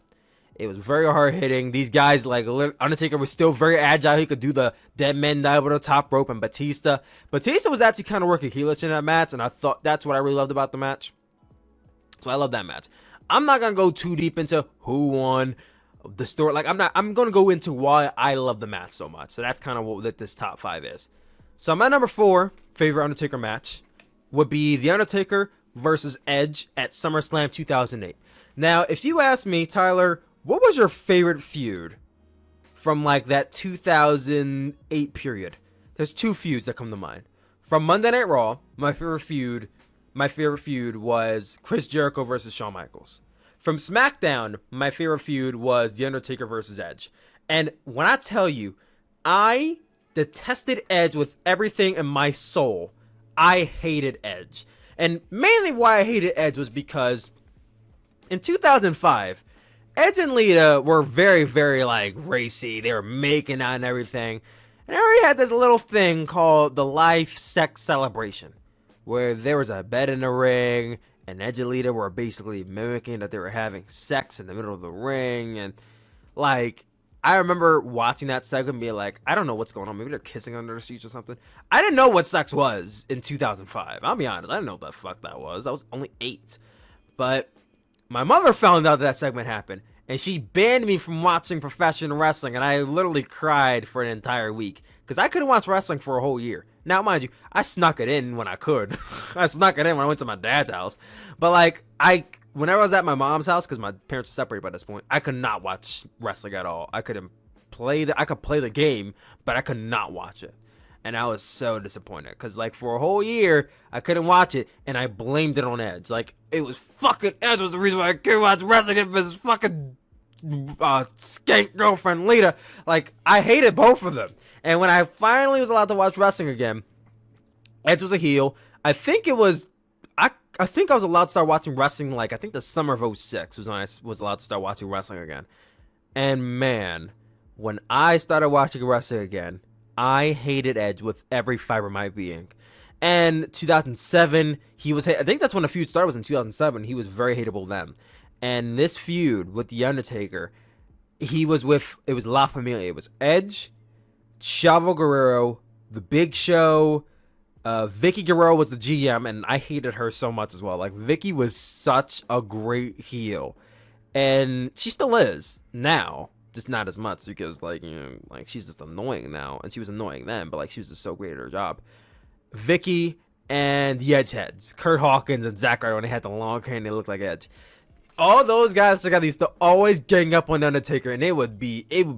It was very hard-hitting. These guys, like, Undertaker was still very agile. He could do the dead man dive with the top rope, and Batista was actually kind of working heelish in that match, and I thought that's what I really loved about the match. So I love that match. I'm not going to go too deep into who won, the story. Like, I'm going to go into why I love the match so much. So that's kind of what this top 5 is. So my number 4 favorite Undertaker match would be The Undertaker versus Edge at SummerSlam 2008. Now, if you ask me, Tyler, what was your favorite feud from like that 2008 period? There's 2 feuds that come to mind. From Monday Night Raw, my favorite feud was Chris Jericho versus Shawn Michaels. From SmackDown, my favorite feud was The Undertaker versus Edge. And when I tell you, I detested Edge with everything in my soul. I hated Edge. And mainly why I hated Edge was because in 2005, Edge and Lita were very, very, like, racy. They were making out and everything. And I already had this little thing called the live sex celebration, where there was a bed in the ring, and Edge and Lita were basically mimicking that they were having sex in the middle of the ring. And, like, I remember watching that segment and being like, I don't know what's going on. Maybe they're kissing under the seats or something. I didn't know what sex was in 2005. I'll be honest. I didn't know what the fuck that was. I was only 8. But my mother found out that segment happened, and she banned me from watching professional wrestling, and I literally cried for an entire week because I couldn't watch wrestling for a whole year. Now, mind you, I snuck it in when I could. I snuck it in when I went to my dad's house. But, like, whenever I was at my mom's house, because my parents were separated by this point, I could not watch wrestling at all. I could play the game, but I could not watch it. And I was so disappointed because, like, for a whole year, I couldn't watch it, and I blamed it on Edge. Like, it was fucking Edge was the reason why I couldn't watch wrestling. It was fucking skank girlfriend Lita. Like, I hated both of them. And when I finally was allowed to watch wrestling again, Edge was a heel. I think I was allowed to start watching wrestling, like, I think the summer of 06 was when I was allowed to start watching wrestling again. And man, when I started watching wrestling again, I hated Edge with every fiber of my being. And 2007, I think that's when the feud started, was in 2007. He was very hateable then. And this feud with The Undertaker, it was La Familia. It was Edge, Chavo Guerrero, The Big Show, Vicky Guerrero was the GM, and I hated her so much as well. Like, Vicky was such a great heel, and she still is now, just not as much because, like, you know, like, she's just annoying now, and she was annoying then, but, like, she was just so great at her job. Vicky and the Edgeheads, Kurt Hawkins and Zack Ryder, when they had the long hair and they looked like Edge. All those guys together used to always gang up on The Undertaker, and it would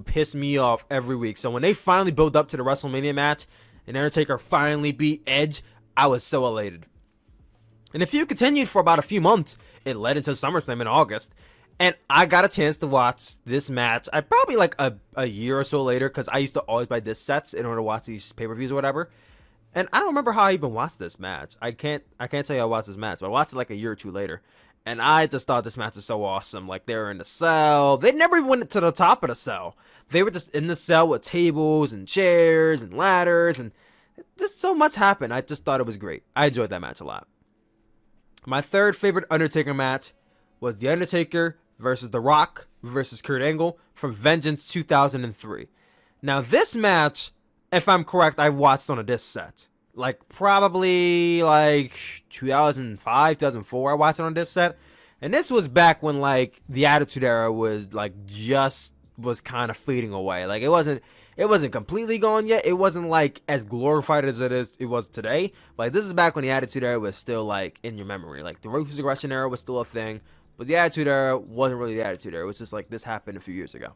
piss me off every week. So when they finally built up to the WrestleMania match, and Undertaker finally beat Edge, I was so elated. And the feud continued for about a few months. It led into SummerSlam in August. And I got a chance to watch this match. I probably like a year or so later, because I used to always buy disc sets in order to watch these pay-per-views or whatever. And I don't remember how I even watched this match. I can't tell you I watched this match, but I watched it like a year or two later. And I just thought this match was so awesome. Like, they were in the cell. They never even went to the top of the cell. They were just in the cell with tables and chairs and ladders. And just so much happened. I just thought it was great. I enjoyed that match a lot. My third favorite Undertaker match was The Undertaker versus The Rock versus Kurt Angle from Vengeance 2003. Now, this match, if I'm correct, I watched on a disc set. Like, probably, 2005, 2004, I watched it on a disc set. And this was back when, the Attitude Era was, was kind of fading away. Like, it wasn't completely gone yet. It wasn't, as glorified as it was today. Like, this is back when the Attitude Era was still, in your memory. Like, the Ruthless Aggression Era was still a thing. But the Attitude Era wasn't really the Attitude Era. It was just, this happened a few years ago.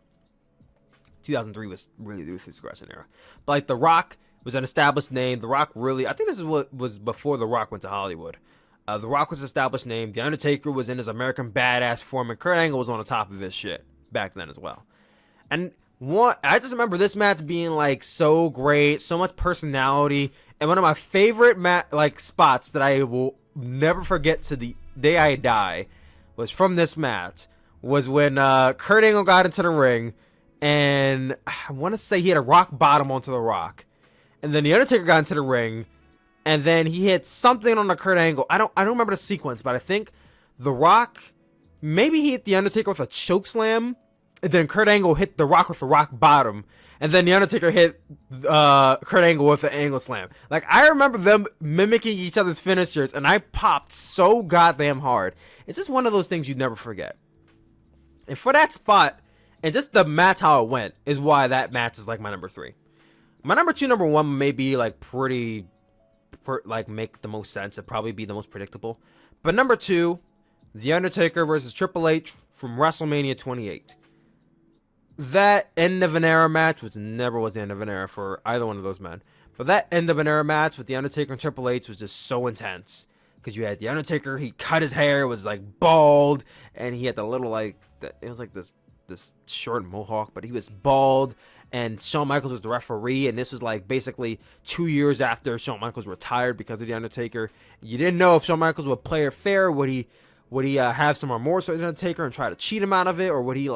2003 was really the Ruthless Aggression Era. But, The Rock was an established name. The Rock really... I think this is what was before The Rock went to Hollywood. The Rock was an established name. The Undertaker was in his American Badass form. And Kurt Angle was on the top of his shit back then as well. And I just remember this match being, so great. So much personality. And one of my favorite, spots that I will never forget to the day I die was from this match. Was when Kurt Angle got into the ring. And I want to say he had a rock bottom onto The Rock. And then The Undertaker got into the ring. And then he hit something on the Kurt Angle. I don't remember the sequence, but I think The Rock, maybe he hit The Undertaker with a choke slam. And then Kurt Angle hit The Rock with a rock bottom. And then The Undertaker hit Kurt Angle with an angle slam. I remember them mimicking each other's finishers. And I popped so goddamn hard. It's just one of those things you'd never forget. And for that spot, and just the match how it went, is why that match is my number 3. My number 2, number 1 may be make the most sense. It'd probably be the most predictable. But number 2, The Undertaker versus Triple H from WrestleMania 28. That end of an era match, which never was the end of an era for either one of those men, but that end of an era match with The Undertaker and Triple H was just so intense. Because you had The Undertaker, he cut his hair, was bald, and he had the little it was this short mohawk, but he was bald. And Shawn Michaels was the referee, and this was basically 2 years after Shawn Michaels retired because of The Undertaker. You didn't know if Shawn Michaels would play it fair. Would he have some remorse for The Undertaker and try to cheat him out of it, or would he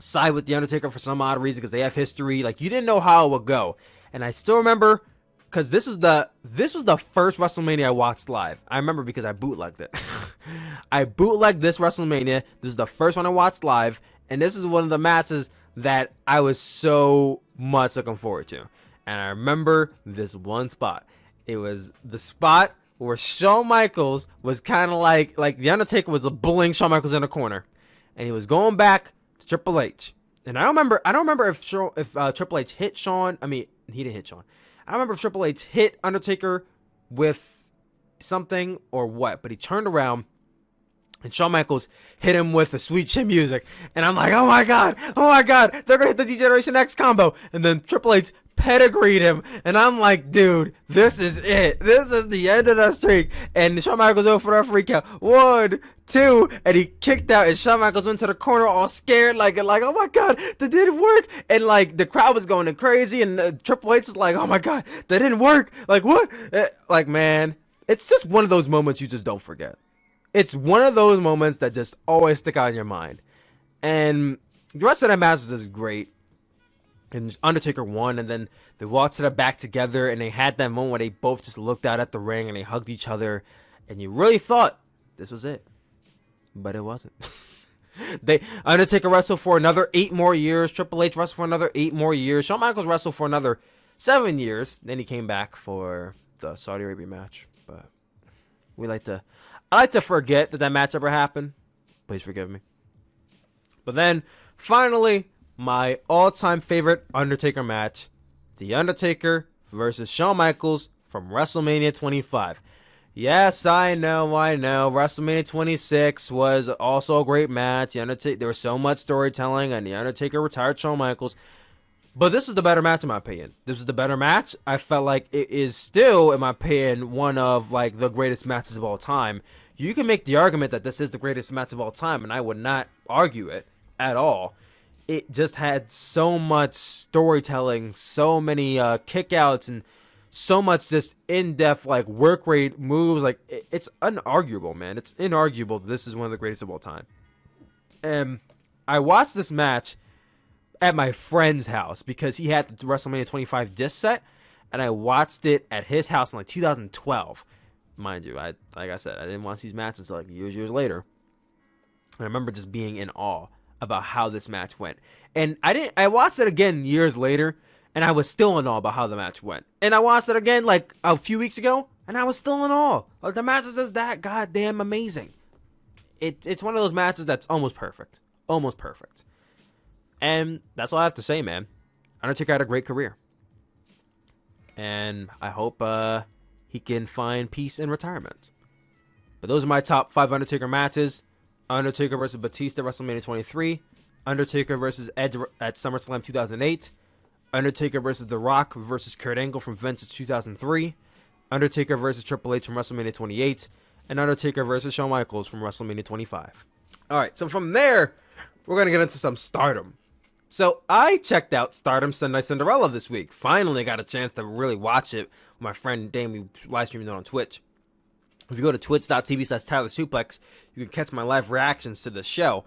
side with The Undertaker for some odd reason because they have history? You didn't know how it would go. And I still remember because this was the first WrestleMania I watched live. I remember because I bootlegged it. I bootlegged this WrestleMania. This is the first one I watched live, and this is one of the matches that I was so much looking forward to. And I remember this one spot. It was the spot where Shawn Michaels was kind of like The Undertaker was bullying Shawn Michaels in the corner, and he was going back to Triple H. And I don't remember if Triple H hit Shawn. I mean, he didn't hit Shawn. I don't remember if Triple H hit Undertaker with something or what, but he turned around and Shawn Michaels hit him with the sweet chin music. And I'm like, oh my god, they're gonna hit the D-Generation X combo. And then Triple H pedigreed him. And I'm like, dude, this is it. This is the end of the streak. And Shawn Michaels over for the referee count. 1, 2, and he kicked out. And Shawn Michaels went to the corner all scared, like, oh my god, that didn't work. And the crowd was going crazy. And Triple H is like, oh my god, that didn't work. What? Man, it's just one of those moments you just don't forget. It's one of those moments that just always stick out in your mind. And the rest of that match was just great. And Undertaker won, and then they walked to the back together, and they had that moment where they both just looked out at the ring, and they hugged each other, and you really thought this was it. But it wasn't. Undertaker wrestled for another 8 more years. Triple H wrestled for another 8 more years. Shawn Michaels wrestled for another 7 years. Then he came back for the Saudi Arabia match. But I like to forget that match ever happened. Please forgive me. But then, finally, my all-time favorite Undertaker match. The Undertaker versus Shawn Michaels from WrestleMania 25. Yes, I know. WrestleMania 26 was also a great match. There was so much storytelling, and The Undertaker retired Shawn Michaels. But this was the better match, in my opinion. This was the better match. I felt like it is still, in my opinion, one of the greatest matches of all time. You can make the argument that this is the greatest match of all time, and I would not argue it at all. It just had so much storytelling, so many kickouts, and so much just in-depth work rate moves. It's unarguable, man. It's inarguable that this is one of the greatest of all time. And I watched this match at my friend's house because he had the WrestleMania 25 disc set, and I watched it at his house in 2012. mind you. Like I said, I didn't watch these matches until like years later. And I remember just being in awe about how this match went. And I watched it again years later, and I was still in awe about how the match went. And I watched it again like a few weeks ago, and I was still in awe. Like, the match is just that goddamn amazing. It's one of those matches that's almost perfect. Almost perfect. And that's all I have to say, man. Undertaker had a great career. And I hope he can find peace in retirement. But those are my top 5 Undertaker matches. Undertaker versus Batista, WrestleMania 23. Undertaker versus Edge at SummerSlam 2008. Undertaker versus The Rock versus Kurt Angle from Vintage 2003. Undertaker versus Triple H from WrestleMania 28. And Undertaker versus Shawn Michaels from WrestleMania 25. Alright, so from there, we're going to get into some Stardom. So I checked out Stardom Sunday Cinderella this week. Finally got a chance to really watch it with my friend Dame. We live streamed it on Twitch. If you go to twitch.tv/TylerSuplex, you can catch my live reactions to the show.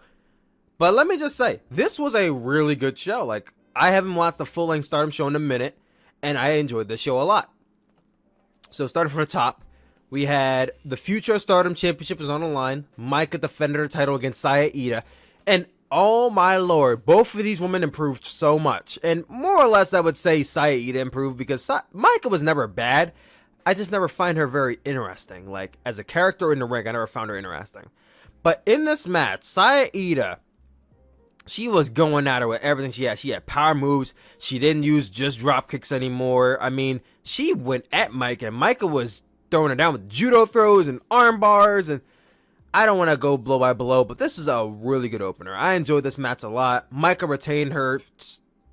But let me just say, this was a really good show. Like, I haven't watched the full-length Stardom show in a minute, and I enjoyed the show a lot. So starting from the top, we had the Future Stardom Championship was on the line. Micah defended her title against Saya Ida. And oh my lord, both of these women improved so much. And more or less, I would say Saya Ida improved because Micah was never bad. I just never find her very interesting. Like, as a character in the ring, I never found her interesting. But in this match, Saya Ida, she was going at her with everything she had. She had power moves. She didn't use just drop kicks anymore. I mean, she went at Micah, and Micah was throwing her down with judo throws and arm bars. And I don't want to go blow by blow, but this is a really good opener. I enjoyed this match a lot. Micah retained her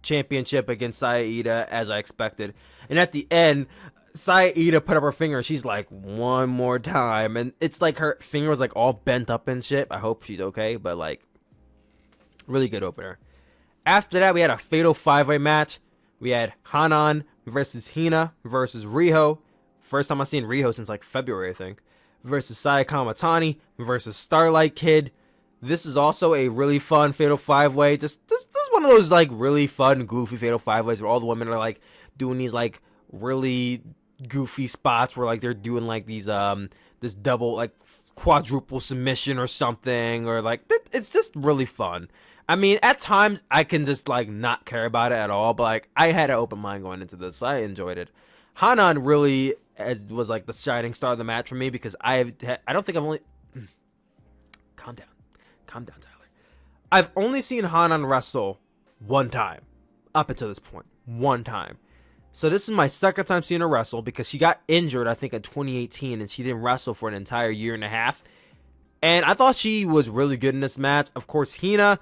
championship against Saya Ida, as I expected. And at the end, Saya Ida put up her finger. She's like, one more time. And it's like her finger was like all bent up and shit. I hope she's okay. But like, really good opener. After that, we had a fatal 5-way match. We had Hanan versus Hina versus Riho. First time I've seen Riho since like February, I think. Versus Saya Kamatani versus Starlight Kid. This is also a really fun fatal 5-way. Just one of those like really fun, goofy fatal 5-ways where all the women are like doing these like really goofy spots where like they're doing like these this double like quadruple submission or something, or like it's just really fun. I mean, at times I can just like not care about it at all, but like I had an open mind going into this. I enjoyed it. Hanan really was like the shining star of the match for me because I don't think I've only calm down Tyler. I've only seen Hanan wrestle one time up until this point, one time. So this is my second time seeing her wrestle because she got injured, I think, in 2018, and she didn't wrestle for an entire year and a half. And I thought she was really good in this match. Of course, Hina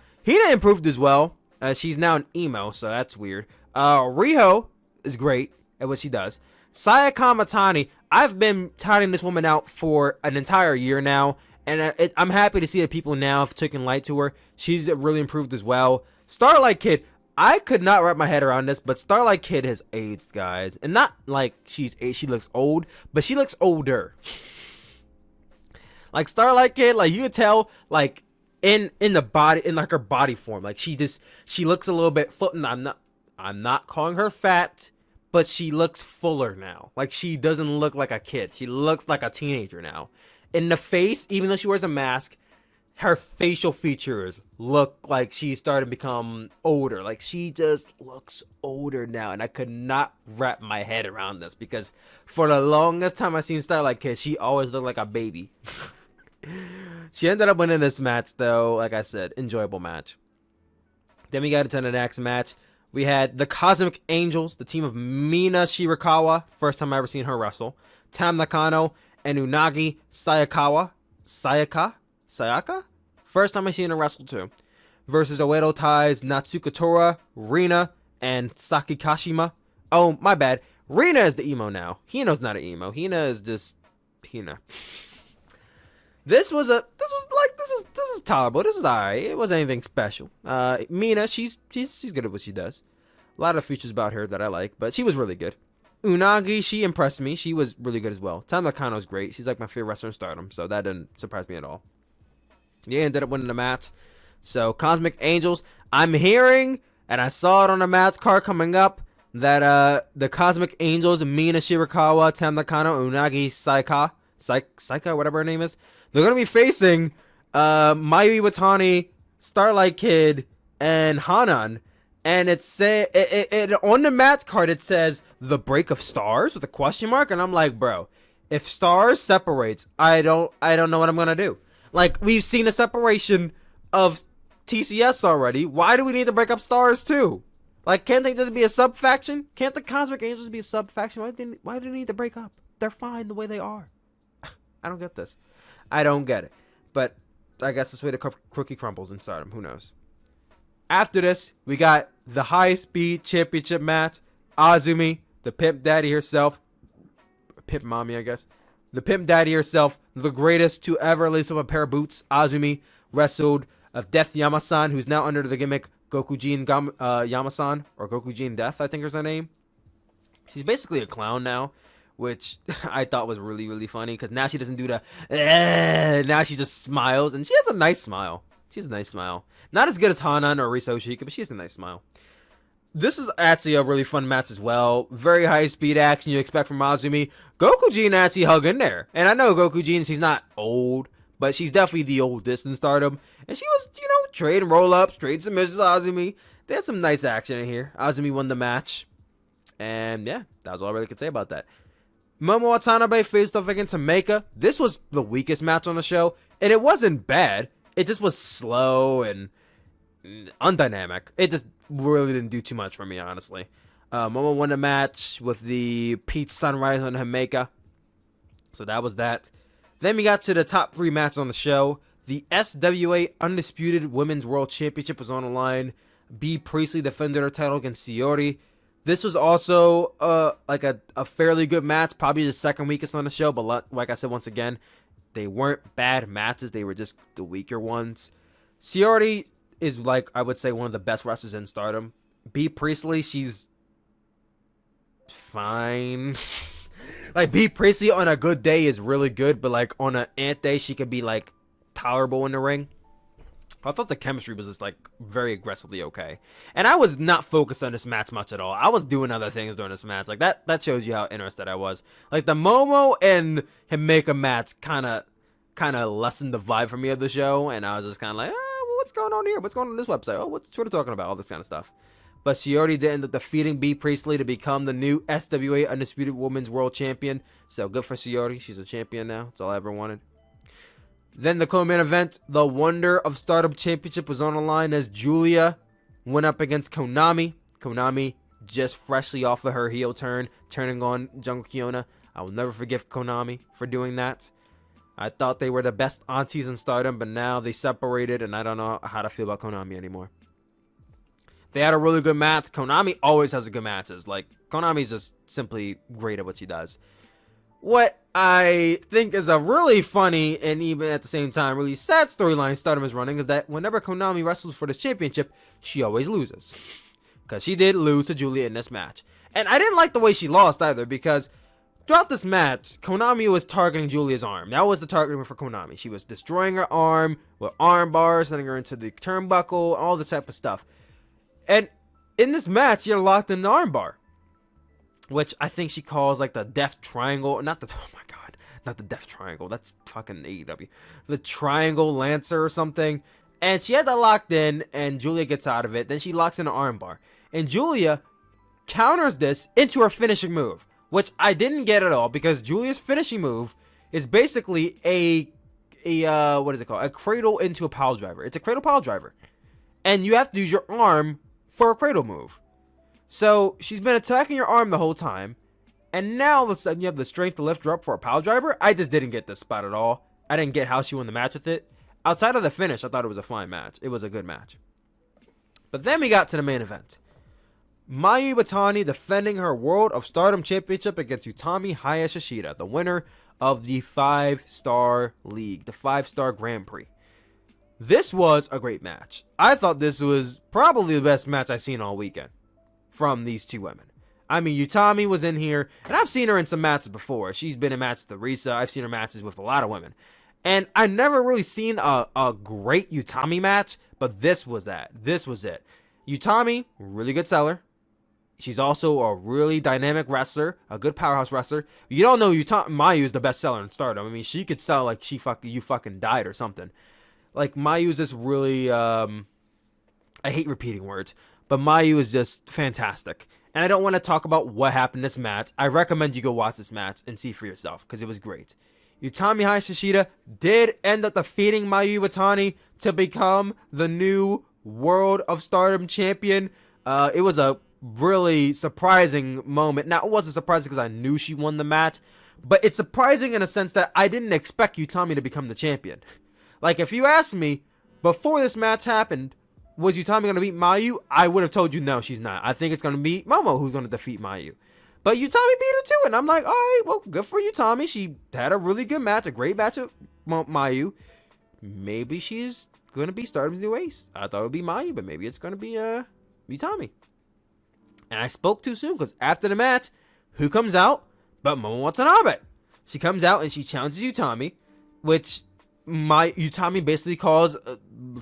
improved as well. She's now an emo, so that's weird. Riho is great at what she does. Saya Kamatani, I've been touting this woman out for an entire year now, and I'm happy to see that people now have taken light to her. She's really improved as well. Starlight Kid, I could not wrap my head around this, but Starlight Kid has aged, guys. And not like she looks old, but she looks older. Like Starlight Kid, like you could tell, like in the body, in like her body form, like she looks a little bit I'm not calling her fat, but she looks fuller now. Like she doesn't look like a kid. She looks like a teenager now. In the face, even though she wears a mask, her facial features look like she's starting to become older. Like she just looks older now, and I could not wrap my head around this because for the longest time I've seen Starlight Kid, she always looked like a baby. She ended up winning this match though. Like I said, enjoyable match. Then we got into the next match. We had the Cosmic Angels, the team of Mina Shirakawa, first time I ever seen her wrestle, Tam Nakano, and Unagi Sayaka, first time I seen her wrestle too, versus Oedo Tai's Natsuko Tora, Rina, and Saki Kashima. Oh, my bad. Rina is the emo now. Hina's not an emo. Hina is just Hina. This is tolerable. This is alright. It wasn't anything special. Mina, she's good at what she does. A lot of features about her that I like, but she was really good. Unagi, she impressed me. She was really good as well. Tam Nakano's great. She's like my favorite wrestler in Stardom, so that didn't surprise me at all. Yeah, ended up winning the match. So Cosmic Angels, I'm hearing, and I saw it on the match card coming up, that the Cosmic Angels, Mina Shirakawa, Tam Nakano, Unagi Saika, whatever her name is. They're gonna be facing Mayu Iwatani, Starlight Kid, and Hanan. And on the match card it says the break of stars with a question mark, and I'm like, bro, if stars separates, I don't know what I'm gonna do. Like, we've seen a separation of TCS already. Why do we need to break up stars too? Like, can't they just be a sub faction? Can't the Cosmic Angels be a sub faction? Why do they need to break up? They're fine the way they are. I don't get this. I don't get it. But I guess this way the cookie crumbles in Stardom. Who knows? After this, we got the High Speed Championship match. Azumi, the Pimp Daddy herself. Pimp Mommy, I guess. The Pimp Daddy herself, the greatest to ever lace up a pair of boots. Azumi wrestled of Death Yamasan, who's now under the gimmick Gokujin Yamasan, or Gokujin Death, I think is her name. She's basically a clown now, which I thought was really, really funny, because now she doesn't do the now she just smiles, and she has a nice smile. She has a nice smile. Not as good as Hanan or Risa Oshika, but she has a nice smile. This is actually a really fun match as well. Very high speed action you expect from Azumi. Gokujin actually hung in there. And I know Gokujin, she's not old, but she's definitely the oldest in Stardom. And she was, trading roll-ups, trade submissions with Azumi. They had some nice action in here. Azumi won the match. And yeah, that was all I really could say about that. Momo Watanabe faced off against Himeka. This was the weakest match on the show. And it wasn't bad. It just was slow and undynamic. It just really didn't do too much for me, honestly. Momo won the match with the Peach Sunrise on Himeka. So that was that. Then we got to the top 3 matches on the show. The SWA Undisputed Women's World Championship was on the line. B. Priestley defended her title against Shiori. This was also like a fairly good match. Probably the second weakest on the show. But like I said, once again, they weren't bad matches. They were just the weaker ones. Shiori is, like, I would say, one of the best wrestlers in Stardom. B. Priestley, she's fine. Like, B. Priestley on a good day is really good, but, like, on an ant day, she could be, like, tolerable in the ring. I thought the chemistry was just, like, very aggressively okay. And I was not focused on this match much at all. I was doing other things during this match. Like, that shows you how interested I was. Like, the Momo and Himeka match kind of lessened the vibe for me of the show, and I was just kind of like, what's going on here? What's going on this website? Oh, what's Twitter talking about? All this kind of stuff. But Shiori did end up defeating B. Priestley to become the new SWA Undisputed Women's World Champion. So good for Shiori. She's a champion now. That's all I ever wanted. Then the co-main event, the Wonder of Stardom Championship, was on the line as Julia went up against Konami. Konami just freshly off of her heel turn, turning on Jungle Kiona. I will never forgive Konami for doing that. I thought they were the best aunties in Stardom, but now they separated, and I don't know how to feel about Konami anymore. They had a really good match. Konami always has good matches. Like, Konami's just simply great at what she does. What I think is a really funny and even at the same time really sad storyline Stardom is running is that whenever Konami wrestles for this championship, she always loses. Because she did lose to Julia in this match. And I didn't like the way she lost either, because throughout this match, Konami was targeting Julia's arm. That was the targeting for Konami. She was destroying her arm with arm bars, sending her into the turnbuckle, all this type of stuff. And in this match, you're locked in the arm bar, which I think she calls like the Death Triangle. Not the, oh my god, not the Death Triangle. That's fucking AEW. The Triangle Lancer or something. And she had that locked in, and Julia gets out of it. Then she locks in an arm bar. And Julia counters this into her finishing move, which I didn't get at all, because Julia's finishing move is basically a what is it called? A cradle into a pile driver. It's a cradle pile driver. And you have to use your arm for a cradle move. So she's been attacking your arm the whole time, and now all of a sudden you have the strength to lift her up for a pile driver. I just didn't get this spot at all. I didn't get how she won the match with it. Outside of the finish, I thought it was a fine match. It was a good match. But then we got to the main event. Mayu Iwatani defending her World of Stardom Championship against Utami Hayashishida, the winner of the 5-Star League, the 5-Star Grand Prix. This was a great match. I thought this was probably the best match I've seen all weekend from these two women. I mean, Utami was in here, and I've seen her in some matches before. She's been in matches with Risa. I've seen her matches with a lot of women. And I've never really seen a great Utami match, but this was that. This was it. Utami, really good seller. She's also a really dynamic wrestler, a good powerhouse wrestler. You don't know Mayu is the best seller in Stardom. I mean, she could sell like you fucking died or something. Like Mayu is just really I hate repeating words, but Mayu is just fantastic. And I don't want to talk about what happened in this match. I recommend you go watch this match and see for yourself because it was great. Utami Hayashishita did end up defeating Mayu Iwatani to become the new World of Stardom champion. It was a really surprising moment. Now, it wasn't surprising because I knew she won the match, but it's surprising in a sense that I didn't expect Utami to become the champion. Like, if you asked me before this match happened, was Utami going to beat Mayu? I would have told you no, she's not. I think it's going to be Momo who's going to defeat Mayu. But Utami beat her too, and I'm like, all right, well, good for Utami. She had a really good match, a great match with Mayu. Maybe she's going to be Stardom's new ace. I thought it would be Mayu, but maybe it's going to be Utami. And I spoke too soon, because after the match, who comes out but Momo Watanabe? She comes out and she challenges Utami, which Utami basically calls,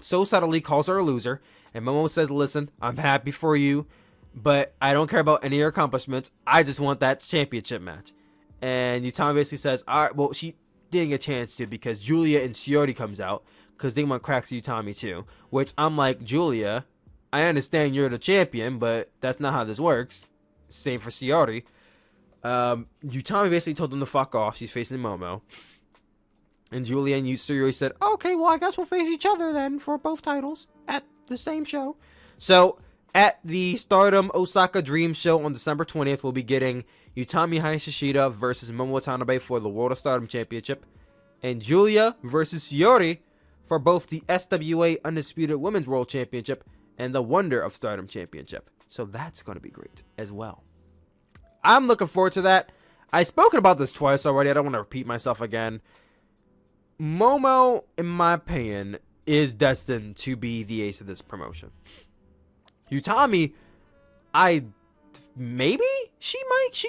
so subtly calls her a loser. And Momo says, listen, I'm happy for you, but I don't care about any of your accomplishments. I just want that championship match. And Utami basically says, all right, well, she didn't get a chance to because Julia and Shiori comes out because they want cracks to Utami too. Which I'm like, Julia, I understand you're the champion, but that's not how this works. Same for Shiori. Utami basically told them to fuck off. She's facing Momo. And Julia and Shiori said, okay, well, I guess we'll face each other then for both titles at the same show. So, at the Stardom Osaka Dream Show on December 20th, we'll be getting Utami Hayashishita versus Momo Watanabe for the World of Stardom Championship. And Julia versus Shiori for both the SWA Undisputed Women's World Championship and the Wonder of Stardom Championship. So that's going to be great as well. I'm looking forward to that. I've spoken about this twice already. I don't want to repeat myself again. Momo, in my opinion, is destined to be the ace of this promotion. Utami, maybe she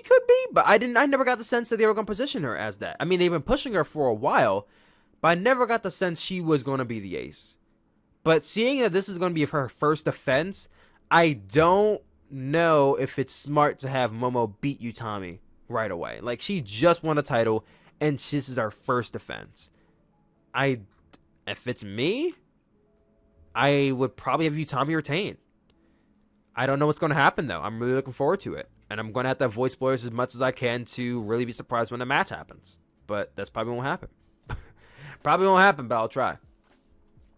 could be, but I never got the sense that they were going to position her as that. I mean, they've been pushing her for a while, but I never got the sense she was going to be the ace. But seeing that this is going to be her first defense, I don't know if it's smart to have Momo beat Utami right away. Like, she just won a title, and this is her first defense. If it's me, I would probably have Utami retain. I don't know what's going to happen, though. I'm really looking forward to it. And I'm going to have to avoid spoilers as much as I can to really be surprised when the match happens. But that's probably won't happen. Probably won't happen, but I'll try.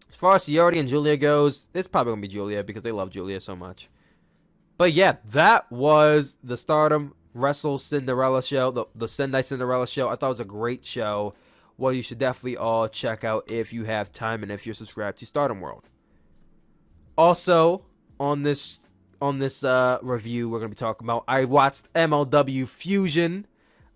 As far as Shiori and Julia goes, it's probably going to be Julia because they love Julia so much. But yeah, that was the Stardom Wrestle Cinderella show, the Sendai Cinderella show. I thought it was a great show. Well, you should definitely all check out if you have time and if you're subscribed to Stardom World. Also, on this review, we're going to be talking about, I watched MLW Fusion,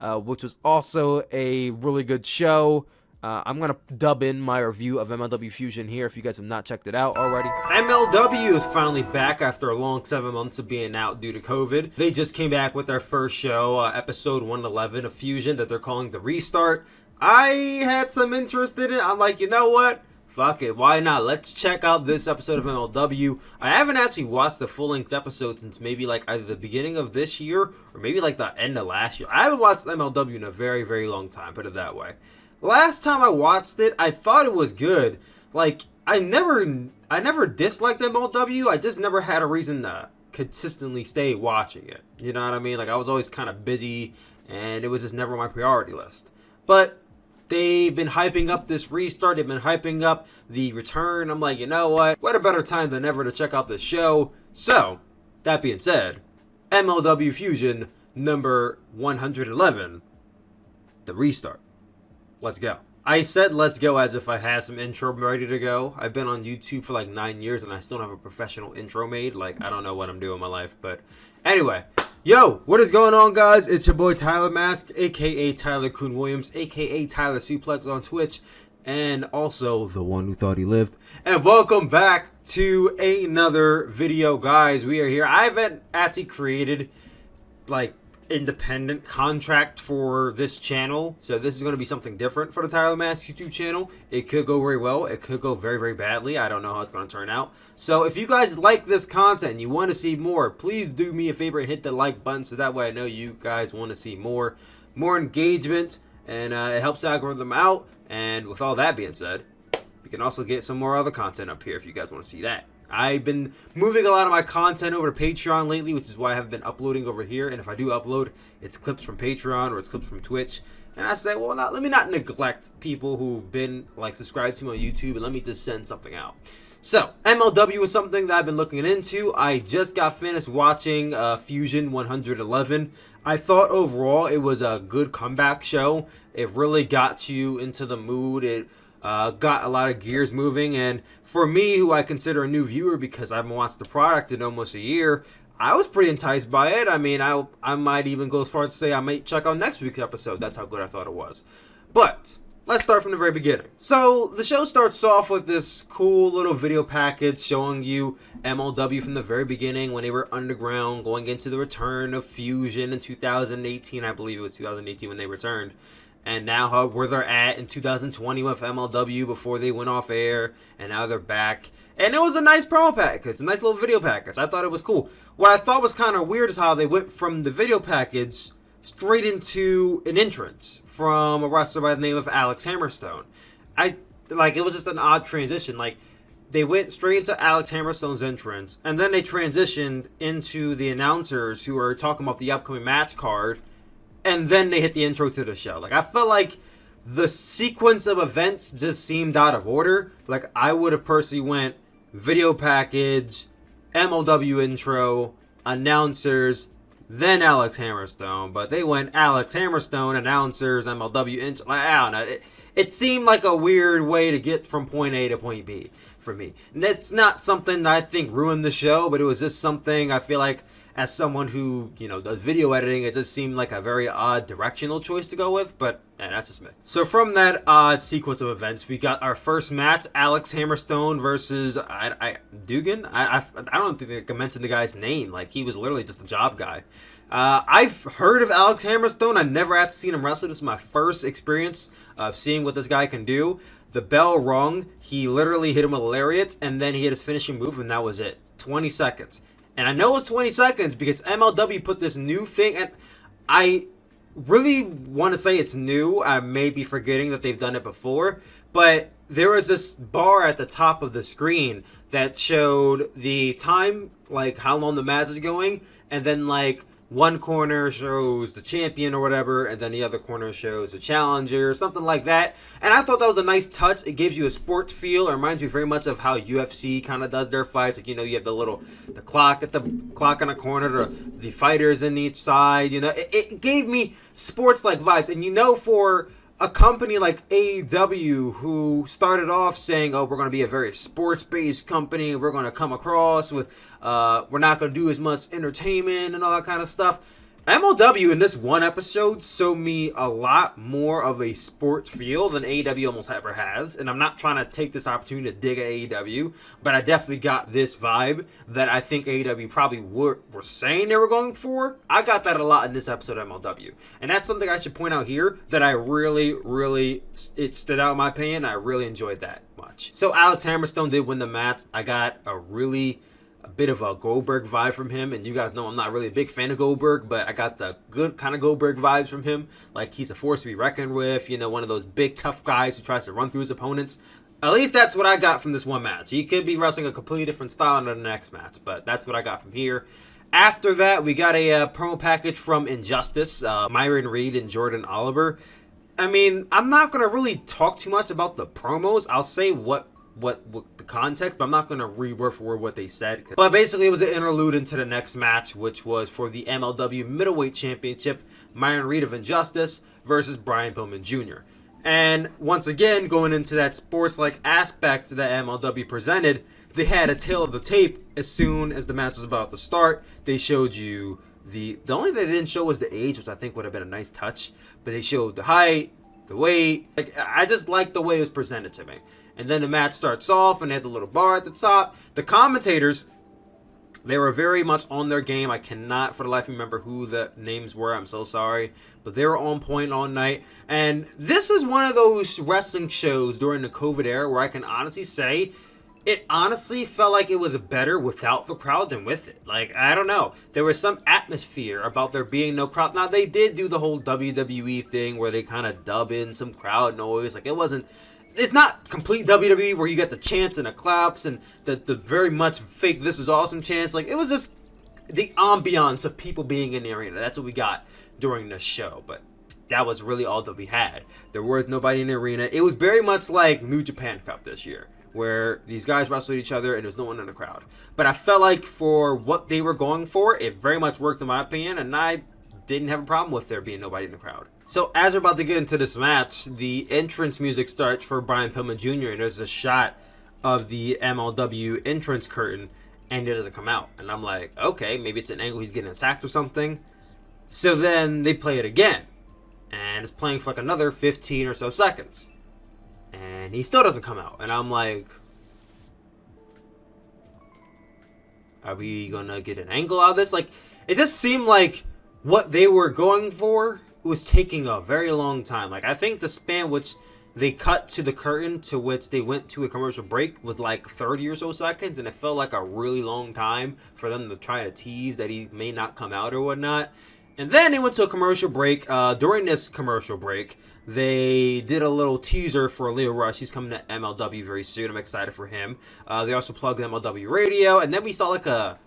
which was also a really good show. I'm going to dub in my review of MLW Fusion here if you guys have not checked it out already. MLW is finally back after a long 7 months of being out due to COVID. They just came back with their first show, episode 111 of Fusion that they're calling The Restart. I had some interest in it. I'm like, you know what? Fuck it, why not? Let's check out this episode of MLW. I haven't actually watched the full-length episode since maybe like either the beginning of this year or maybe like the end of last year. I haven't watched MLW in a very, very long time, put it that way. Last time I watched it, I thought it was good. Like, I never disliked MLW. I just never had a reason to consistently stay watching it. You know what I mean? Like, I was always kind of busy, and it was just never my priority list. But they've been hyping up this restart. They've been hyping up the return. I'm like, you know what a better time than ever to check out this show. So, that being said, MLW Fusion number 111, The Restart. Let's go. I said let's go as if I had some intro ready to go. I've been on YouTube for like 9 years and I still don't have a professional intro made. Like, I don't know what I'm doing in my life. But anyway, yo, what is going on, guys? It's your boy Tyler Mask, a.k.a. Tyler Kuhn Williams, a.k.a. Tyler Suplex on Twitch, and also the one who thought he lived. And welcome back to another video, guys. We are here. I haven't actually created, like, independent contract for this channel, so this is going to be something different for the Tyler Mask YouTube channel. It could go very well, it could go very, very badly. I don't know how it's going to turn out. So if you guys like this content and you want to see more, please do me a favor and hit the like button, so that way I know you guys want to see more engagement, and it helps the algorithm out. And with all that being said, we can also get some more other content up here if you guys want to see that. I've been moving a lot of my content over to Patreon lately, which is why I have been uploading over here. And if I do upload, it's clips from Patreon or it's clips from Twitch. And I say, well, let me not neglect people who've been like subscribed to my YouTube, and let me just send something out. So MLW was something that I've been looking into. I just got finished watching Fusion 111. I thought overall it was a good comeback show. It really got you into the mood. It got a lot of gears moving, and for me, who I consider a new viewer because I haven't watched the product in almost a year, I was pretty enticed by it. I mean, I might even go as far as to say I might check out next week's episode. That's how good I thought it was. But let's start from the very beginning. So the show starts off with this cool little video package showing you MLW from the very beginning when they were underground, going into the return of Fusion in 2018. I believe it was 2018 when they returned. And now where they're at in 2020 with MLW before they went off air, and now they're back. And it was a nice promo package. It's a nice little video package. I thought it was cool. What I thought was kind of weird is how they went from the video package straight into an entrance from a wrestler by the name of Alex Hammerstone. It was just an odd transition. Like, they went straight into Alex Hammerstone's entrance, and then they transitioned into the announcers who were talking about the upcoming match card. And then they hit the intro to the show. Like, I felt like the sequence of events just seemed out of order. Like, I would have personally went video package, MLW intro, announcers, then Alex Hammerstone. But they went Alex Hammerstone, announcers, MLW intro. Like, I don't know. It seemed like a weird way to get from point A to point B for me. And it's not something that I think ruined the show, but it was just something I feel like, as someone who, does video editing, it just seemed like a very odd directional choice to go with, but that's just me. So from that odd sequence of events, we got our first match, Alex Hammerstone versus Dugan. I don't think I can mention the guy's name. Like, he was literally just a job guy. I've heard of Alex Hammerstone. I never actually seen him wrestle. This is my first experience of seeing what this guy can do. The bell rung. He literally hit him with a lariat, and then he hit his finishing move, and that was it. 20 seconds. And I know it was 20 seconds because MLW put this new thing, and I really want to say it's new. I may be forgetting that they've done it before, but there was this bar at the top of the screen that showed the time, like how long the match is going, and then like one corner shows the champion or whatever, and then the other corner shows the challenger or something like that. And I thought that was a nice touch. It gives you a sports feel. It reminds me very much of how UFC kind of does their fights. Like, you have the clock in the corner, the fighters in each side. It gave me sports-like vibes. And for a company like AEW, who started off saying, oh, we're going to be a very sports-based company, we're going to come across with, we're not going to do as much entertainment and all that kind of stuff. MLW in this one episode showed me a lot more of a sports feel than AEW almost ever has. And I'm not trying to take this opportunity to dig at AEW, but I definitely got this vibe that I think AEW probably were saying they were going for. I got that a lot in this episode of MLW. And that's something I should point out here that I really, it stood out in my opinion. I really enjoyed that much. So Alex Hammerstone did win the match. I got a bit of a Goldberg vibe from him, and you guys know I'm not really a big fan of Goldberg, but I got the good kind of Goldberg vibes from him. Like, he's a force to be reckoned with, one of those big tough guys who tries to run through his opponents. At least that's what I got from this one match. He could be wrestling a completely different style in the next match, but that's what I got from here. After that, we got a promo package from Injustice, Myron Reed and Jordan Oliver. I mean, I'm not going to really talk too much about the promos. I'll say what the context, but I'm not going to read word for word what they said. But basically, it was an interlude into the next match, which was for the MLW Middleweight Championship, Myron Reed of Injustice versus Brian Pillman Jr. And once again, going into that sports-like aspect that MLW presented, they had a tail of the tape as soon as the match was about to start. They showed you the only thing they didn't show was the age, which I think would have been a nice touch, but they showed the height, the weight. Like, I just liked the way it was presented to me. And then the match starts off, and they had the little bar at the top. The commentators They were very much on their game. I cannot for the life of me remember who the names were. I'm so sorry. But they were on point all night. And this is one of those wrestling shows during the COVID era where I can honestly say it honestly felt like it was better without the crowd than with it. Like, I don't know. There was some atmosphere about there being no crowd. Now, they did do the whole WWE thing where they kind of dub in some crowd noise. Like, it's not complete WWE where you get the chants and the claps and the very much fake "this is awesome" chants. Like, it was just the ambiance of people being in the arena. That's what we got during the show. But that was really all that we had. There was nobody in the arena. It was very much like New Japan Cup this year, where these guys wrestled each other and there's no one in the crowd. But I felt like for what they were going for, it very much worked in my opinion, and I didn't have a problem with there being nobody in the crowd. So as we're about to get into this match, the entrance music starts for Brian Pillman Jr. and there's a shot of the MLW entrance curtain and it doesn't come out. And I'm like, okay, maybe it's an angle he's getting attacked or something. So then they play it again. And it's playing for like another 15 or so seconds. And he still doesn't come out. And I'm like, are we gonna get an angle out of this? Like, it just seemed like what they were going for was taking a very long time. Like, I think the span which they cut to the curtain to which they went to a commercial break was like 30 or so seconds, and it felt like a really long time for them to try to tease that he may not come out or whatnot. And then they went to a commercial break. During this commercial break, they did a little teaser for Leo Rush. He's coming to MLW very soon. I'm excited for him. They also plugged MLW radio, and then we saw like a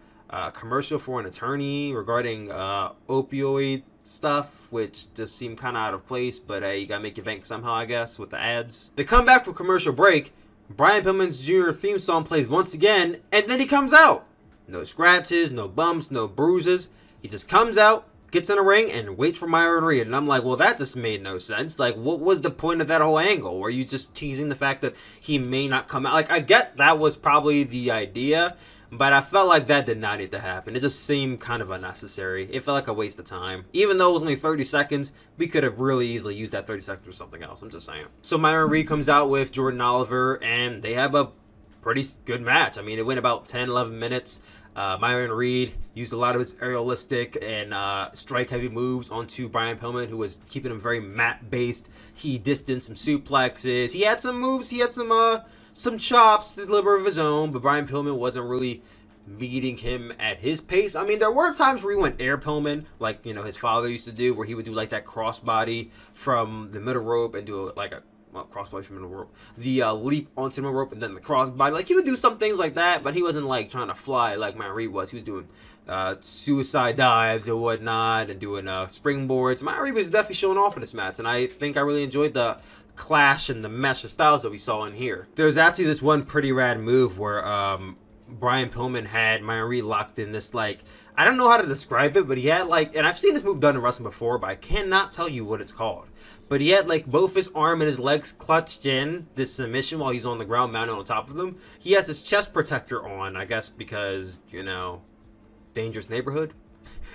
commercial for an attorney regarding opioid stuff, which just seemed kind of out of place, but you gotta make your bank somehow, I guess, with the ads. They come back from commercial break. Brian Pillman's Jr. theme song plays once again, and then he comes out. No scratches, no bumps, no bruises. He just comes out, gets in the ring, and waits for Myron Reed. And I'm like, well, that just made no sense. Like, what was the point of that whole angle? Were you just teasing the fact that he may not come out? Like, I get that was probably the idea, but I felt like that did not need to happen. It just seemed kind of unnecessary. It felt like a waste of time. Even though it was only 30 seconds, we could have really easily used that 30 seconds for something else. I'm just saying. So Myron Reed comes out with Jordan Oliver, and they have a pretty good match. I mean, it went about 10, 11 minutes. Myron Reed used a lot of his aerialistic and strike-heavy moves onto Brian Pillman, who was keeping him very mat-based. He distanced some suplexes. He had some moves. He had some chops to deliver of his own, but Brian Pillman wasn't really meeting him at his pace. I mean, there were times where he went air Pillman, like, you know, his father used to do, where he would do like that crossbody from the middle rope and do crossbody from the middle rope, the leap onto the middle rope and then the crossbody. Like, he would do some things like that, but he wasn't like trying to fly like Myron Reed was. He was doing suicide dives and whatnot and doing springboards. Myron Reed was definitely showing off in this match, and I think I really enjoyed the clash and the mesh of styles that we saw in here. There's actually this one pretty rad move where Brian Pillman had Myron Reed locked in this, like, I don't know how to describe it, but he had like, and I've seen this move done in wrestling before, but I cannot tell you what it's called. But he had like both his arm and his legs clutched in this submission while he's on the ground mounted on top of them. He has his chest protector on, I guess because, you know, dangerous neighborhood.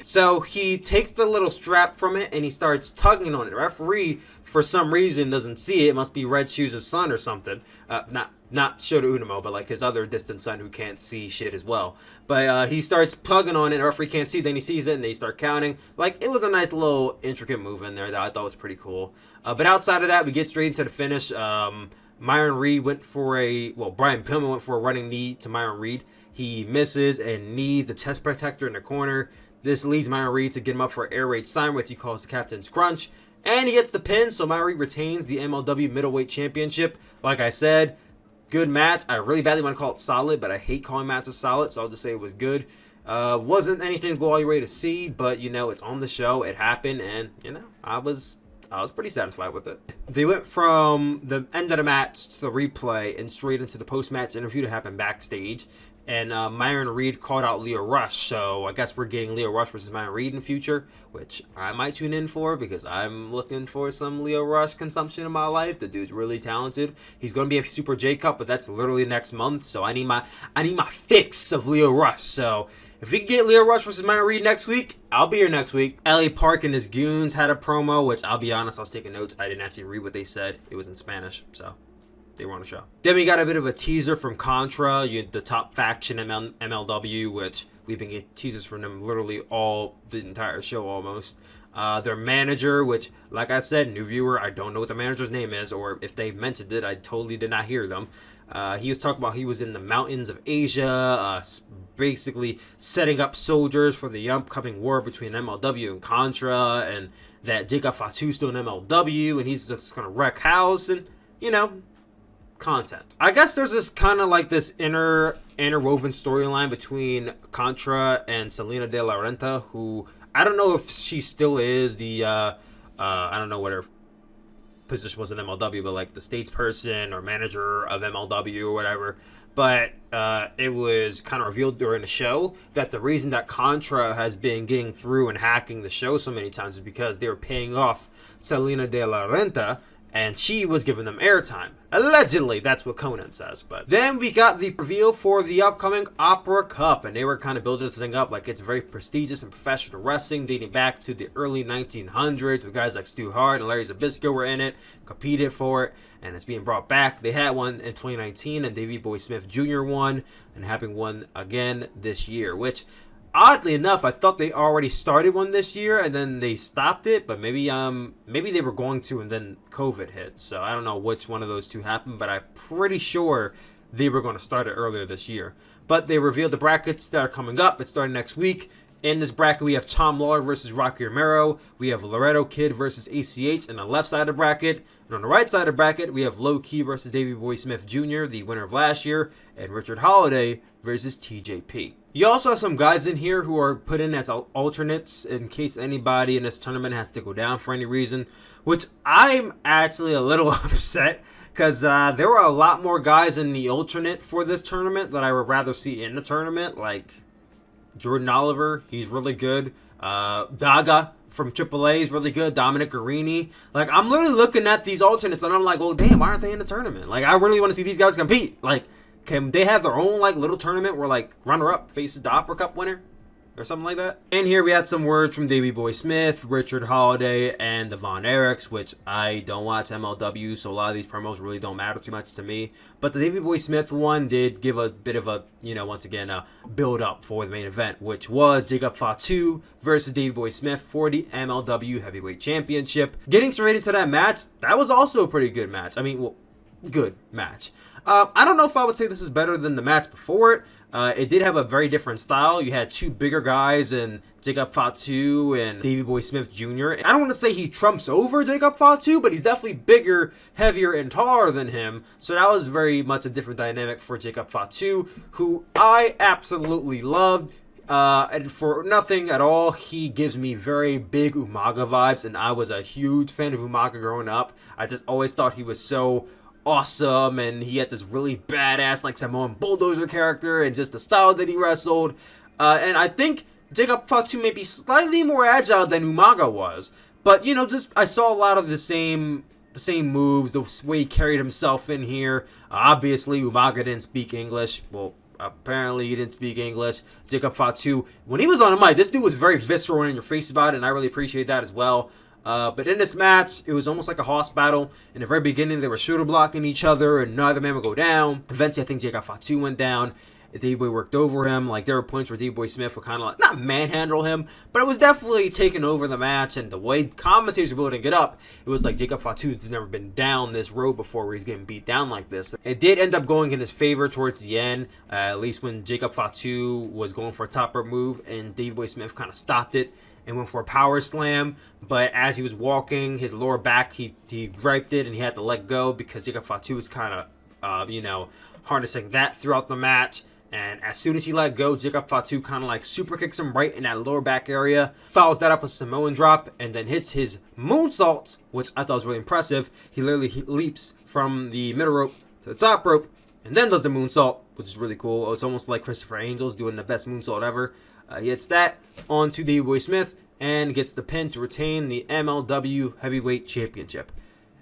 So he takes the little strap from it and he starts tugging on it. The referee, for some reason, doesn't see it. It must be Red Shoes' son or something. Not Shota Unamo, but like his other distant son who can't see shit as well. But he starts tugging on it. The referee can't see. Then he sees it and they start counting. Like, it was a nice little intricate move in there that I thought was pretty cool. But outside of that, we get straight into the finish. Myron Reed Brian Pillman went for a running knee to Myron Reed. He misses and knees the chest protector in the corner. This leads Myron Reed to get him up for an air raid sign, which he calls the Captain's Crunch. And he gets the pin, so Myron Reed retains the MLW Middleweight Championship. Like I said, good match. I really badly want to call it solid, but I hate calling matches solid, so I'll just say it was good. Wasn't anything to go all your way to see, but, you know, it's on the show. It happened, and, you know, I was pretty satisfied with it. They went from the end of the match to the replay and straight into the post-match interview that happened backstage. And Myron Reed called out Leo Rush, so I guess we're getting Leo Rush versus Myron Reed in the future, which I might tune in for because I'm looking for some Leo Rush consumption in my life. The dude's really talented. He's going to be a Super J Cup, but that's literally next month, so I need my fix of Leo Rush. So if we can get Leo Rush versus Myron Reed next week, I'll be here next week. LA Park and his goons had a promo, which I'll be honest, I was taking notes. I didn't actually read what they said. It was in Spanish, so they were on the show. Then we got a bit of a teaser from Contra, the top faction in MLW, which We've been getting teasers from them literally all the entire show almost. Their manager, which, like I said, new viewer, I don't know what the manager's name is, or if they mentioned it, I totally did not hear them. He was talking about he was in the mountains of Asia, basically setting up soldiers for the upcoming war between MLW and Contra, and that Jacob Fatu's still in MLW, and he's just gonna wreck house, and, you know, content. I guess there's this kind of like this interwoven storyline between Contra and Selena De La Renta, who I don't know if she still is the I don't know what her position was in MLW, but like the statesperson or manager of MLW or whatever. But it was kind of revealed during the show that the reason that Contra has been getting through and hacking the show so many times is because they were paying off Selena De La Renta, and she was giving them airtime. Allegedly, that's what Conan says. But then we got the reveal for the upcoming Opera Cup, and they were kind of building this thing up like it's very prestigious and professional wrestling, dating back to the early 1900s, with guys like Stu Hart and Larry Zbyszko were in it, competed for it, and it's being brought back. They had one in 2019, and Davey Boy Smith Jr. won, and having one again this year, which, oddly enough, I thought they already started one this year and then they stopped it, but maybe they were going to and then COVID hit. So I don't know which one of those two happened, but I'm pretty sure they were going to start it earlier this year. But they revealed the brackets that are coming up. It's starting next week. In this bracket, we have Tom Lawler versus Rocky Romero. We have Laredo Kid versus ACH in the left side of the bracket. And on the right side of the bracket, we have Low Key versus Davey Boy Smith Jr., the winner of last year, and Richard Holiday versus TJP. You also have some guys in here who are put in as alternates in case anybody in this tournament has to go down for any reason, which I'm actually a little upset because there were a lot more guys in the alternate for this tournament that I would rather see in the tournament, like Jordan Oliver, he's really good. Daga from AAA is really good. Dominic Guarini. Like, I'm literally looking at these alternates and I'm like, well, damn, why aren't they in the tournament? Like, I really want to see these guys compete. Like, can they have their own, like, little tournament where, like, runner-up faces the Opera Cup winner? Or something like that? And here we had some words from Davey Boy Smith, Richard Holiday, and the Von Erichs, which I don't watch MLW, so a lot of these promos really don't matter too much to me. But the Davey Boy Smith one did give a bit of a, you know, once again, a build-up for the main event, which was Jacob Fatu versus Davey Boy Smith for the MLW Heavyweight Championship. Getting straight into that match, that was also a pretty good match. I mean, well, good match. I don't know if I would say this is better than the match before it. It did have a very different style. You had two bigger guys in Jacob Fatu and Davey Boy Smith Jr. I don't want to say he trumps over Jacob Fatu, but he's definitely bigger, heavier, and taller than him. So that was very much a different dynamic for Jacob Fatu, who I absolutely loved. And for nothing at all, he gives me very big Umaga vibes, and I was a huge fan of Umaga growing up. I just always thought he was so awesome, and he had this really badass like Samoan Bulldozer character and just the style that he wrestled, and I think Jacob Fatu may be slightly more agile than Umaga was, but you know, just I saw a lot of the same moves, the way he carried himself in here. Obviously Umaga didn't speak English. Well, apparently he didn't speak English. Jacob Fatu, when he was on the mic, this dude was very visceral and in your face about it, and I really appreciate that as well. But in this match, it was almost like a hoss battle. In the very beginning, they were shoulder blocking each other, and neither man would go down. Eventually, I think Jacob Fatu went down. Davey Boy worked over him. Like, there were points where Davey Boy Smith would kind of like, not manhandle him, but it was definitely taking over the match. And the way commentators were building it up, it was like Jacob Fatu's never been down this road before where he's getting beat down like this. It did end up going in his favor towards the end, at least when Jacob Fatu was going for a top rope move, and Davey Boy Smith kind of stopped it and went for a power slam, but as he was walking, his lower back, he griped it, and he had to let go because Jacob Fatu was kind of, harnessing that throughout the match. And as soon as he let go, Jacob Fatu kind of like super kicks him right in that lower back area, follows that up with a Samoan drop, and then hits his moonsault, which I thought was really impressive. He literally leaps from the middle rope to the top rope, and then does the moonsault, which is really cool. It's almost like Christopher Angel's doing the best moonsault ever. He hits that onto Davey Boy Smith and gets the pin to retain the MLW Heavyweight Championship.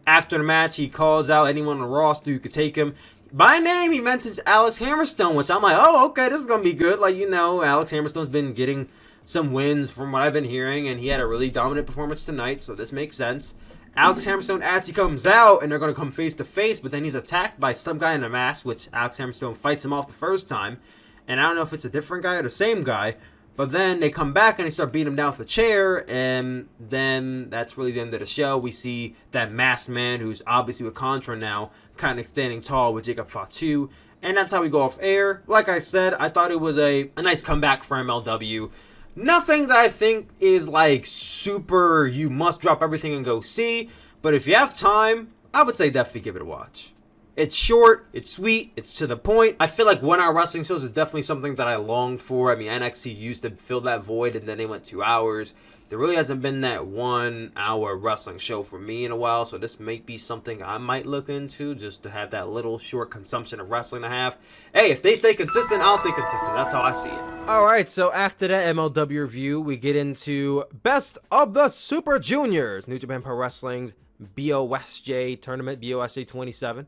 After the match, he calls out anyone on the roster who could take him. By name, he mentions Alex Hammerstone, which I'm like, oh, okay, this is going to be good. Like, you know, Alex Hammerstone's been getting some wins from what I've been hearing, and he had a really dominant performance tonight, so this makes sense. Alex Hammerstone actually comes out, and they're going to come face to face, but then he's attacked by some guy in a mask, which Alex Hammerstone fights him off the first time. and I don't know if it's a different guy or the same guy. But then they come back and they start beating him down with the chair, and then that's really the end of the show. We see that masked man, who's obviously with Contra now, kind of standing tall with Jacob Fatu, and that's how we go off air. Like I said, I thought it was a nice comeback for MLW. Nothing that I think is like super, you must drop everything and go see, but if you have time, I would say definitely give it a watch. It's short, it's sweet, it's to the point. I feel like 1 hour wrestling shows is definitely something that I longed for. I mean, NXT used to fill that void, and then they went 2 hours. There really hasn't been that 1 hour wrestling show for me in a while, so this may be something I might look into, just to have that little short consumption of wrestling to have. Hey, if they stay consistent, I'll stay consistent. That's how I see it. Alright, so after that MLW review, we get into Best of the Super Juniors, New Japan Pro Wrestling's BOSJ tournament, BOSJ 27.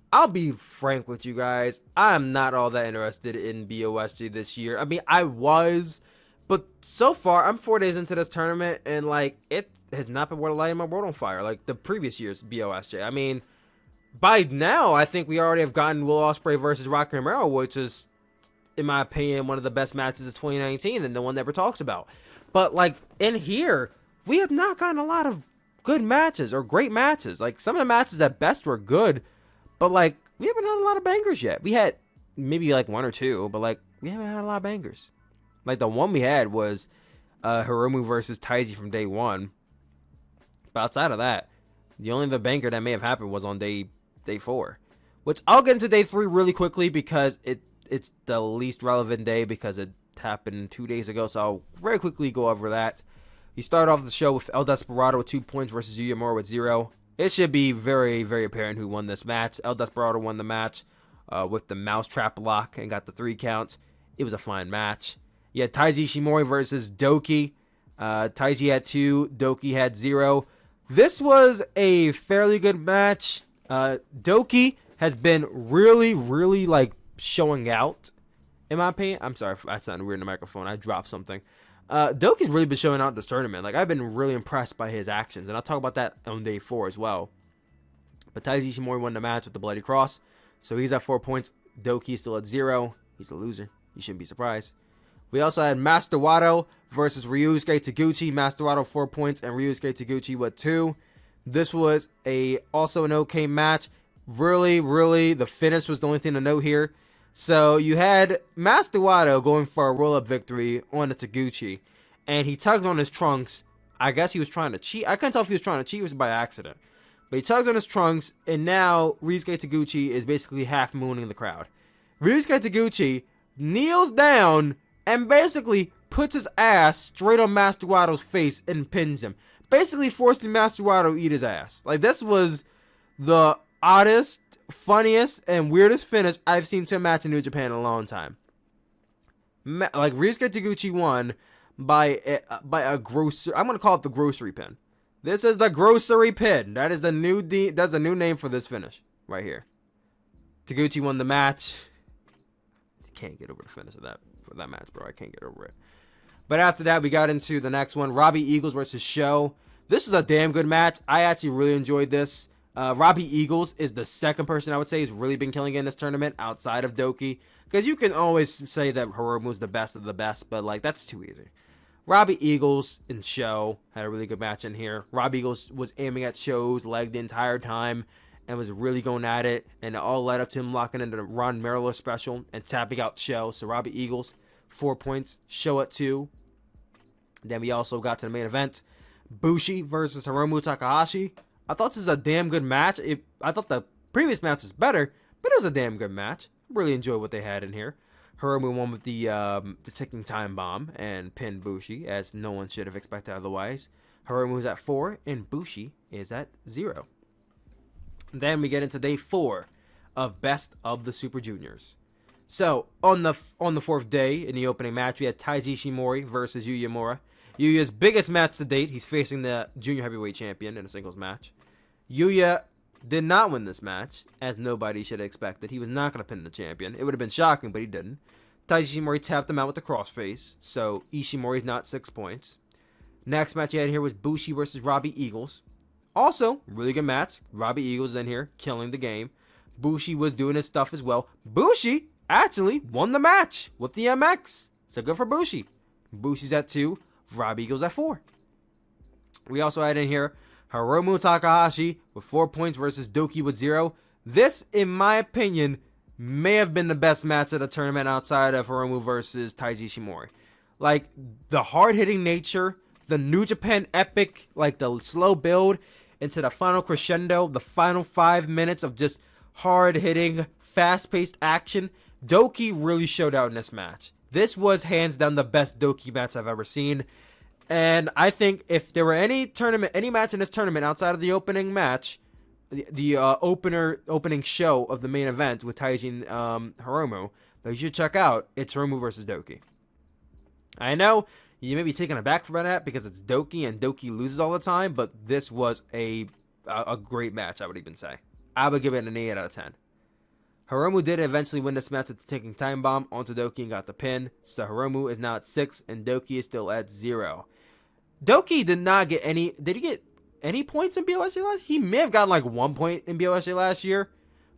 I'll be frank with you guys. I'm not all that interested in BOSG this year. I mean, I was, but so far, I'm 4 days into this tournament, and, like, it has not been lighting my world on fire like the previous year's BOSJ. I mean, by now, I think we already have gotten Will Ospreay versus Rocky Romero, which is, in my opinion, one of the best matches of 2019, and the one that never talks about. But, like, in here, we have not gotten a lot of good matches or great matches. Like, some of the matches at best were good, but, like, we haven't had a lot of bangers yet. We had maybe, like, 1 or 2, but, like, we haven't had a lot of bangers. Like, the one we had was Hiromu versus Taiji from day 1. But outside of that, the only other banger that may have happened was on day 4. Which, I'll get into day 3 really quickly because it's the least relevant day because it happened 2 days ago. So I'll very quickly go over that. You start off the show with El Desperado with 2 points versus Yuya Uemura with 0. It should be very, very apparent who won this match. El Desperado won the match with the mousetrap lock and got the 3 counts. It was a fine match. You had Taiji Ishimori versus Doki. Taiji had 2, Doki had 0. This was a fairly good match. Doki has been really, really, like, showing out, in my opinion. I'm sorry if I sounded weird in the microphone. I dropped something. Doki's really been showing out this tournament. Like, I've been really impressed by his actions, and I'll talk about that on day 4 as well. But Taiji Ishimori won the match with the Bloody Cross, so he's at 4 points. Doki still at 0. He's a loser. You shouldn't be surprised. We also had Master Wato versus Ryusuke Taguchi. Master Wato 4 points, and Ryusuke Taguchi with 2. This was also an okay match. Really, really, the finish was the only thing to note here. So you had Master Wato going for a roll-up victory on the Taguchi, and he tugs on his trunks. I guess he was trying to cheat. I couldn't tell if he was trying to cheat or it was by accident. But he tugs on his trunks, and now Ryusuke Taguchi is basically half-mooning the crowd. Ryusuke Taguchi kneels down and basically puts his ass straight on Master Wato's face and pins him. Basically forcing Master Wato to eat his ass. Like, this was the oddest, funniest, and weirdest finish I've seen to a match in New Japan in a long time. Like, Ryusuke Taguchi won by a grocery. I'm gonna call it the grocery pin. This is the grocery pin. That is the new that's the new name for this finish right here. Taguchi won the match. Can't get over the finish of that match, bro. I can't get over it. But after that, we got into the next one: Robbie Eagles versus Sho. This is a damn good match. I actually really enjoyed this. Robbie Eagles is the second person I would say has really been killing it in this tournament outside of Doki. Because you can always say that Hiromu's the best of the best, but, like, that's too easy. Robbie Eagles and Sho had a really good match in here. Robbie Eagles was aiming at Sho's leg the entire time and was really going at it. And it all led up to him locking into the Ron Merrill special and tapping out Sho. So Robbie Eagles, 4 points. Sho at 2. Then we also got to the main event. Bushi versus Hiromu Takahashi. I thought this was a damn good match. I thought the previous match was better, but it was a damn good match. Really enjoyed what they had in here. Hiromu won with the ticking time bomb and pinned Bushi, as no one should have expected otherwise. Hiromu is at 4, and Bushi is at 0. Then we get into day 4 of Best of the Super Juniors. So, on the 4th day, in the opening match, we had Taiji Ishimori versus Yuya Uemura. Yuya's biggest match to date. He's facing the Junior Heavyweight Champion in a singles match. Yuya did not win this match, as nobody should have expected. He was not going to pin the champion. It would have been shocking, but he didn't. Taiji Ishimori tapped him out with the crossface, so Ishimori's not 6 points. Next match you had here was Bushi versus Robbie Eagles. Also, really good match. Robbie Eagles in here, killing the game. Bushi was doing his stuff as well. Bushi actually won the match with the MX. So good for Bushi. Bushi's at 2. Rob Eagles at 4. We also had in here Hiromu Takahashi with 4 points versus Doki with 0. This, in my opinion, may have been the best match of the tournament outside of Hiromu versus Taiji Ishimori. Like, the hard-hitting nature, the New Japan epic, like the slow build into the final crescendo, the final 5 minutes of just hard-hitting, fast-paced action. Doki really showed out in this match. This was hands down the best Doki match I've ever seen. And I think if there were any match in this tournament outside of the opening match, the opening show of the main event with Taiji and Hiromu, that you should check out, it's Hiromu versus Doki. I know you may be taken aback from that because it's Doki and Doki loses all the time, but this was a great match, I would even say. I would give it an 8 out of 10. Hiromu did eventually win this match at the Ticking Time Bomb onto Doki and got the pin. So Hiromu is now at 6 and Doki is still at 0. Doki did not get any... Did he get any points in BOSJ last? He may have gotten like 1 point in BOSJ last year.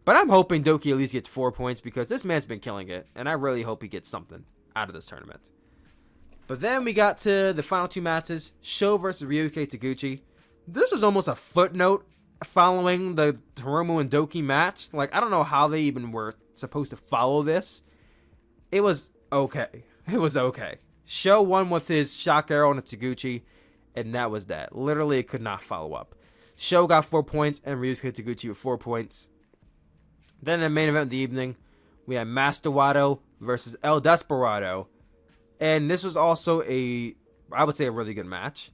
But I'm hoping Doki at least gets 4 points because this man's been killing it. And I really hope he gets something out of this tournament. But then we got to the final 2 matches. Sho versus Ryusuke Taguchi. This was almost a footnote following the Hiromu and Doki match. Like, I don't know how they even were supposed to follow this. It was okay. It was okay. Sho won with his shock arrow on Taguchi, and that was that. Literally, it could not follow up. Sho got 4 points, and Ryusuke Taguchi with 4 points. Then in the main event of the evening, we had Master Wato versus El Desperado. And this was also I would say a really good match.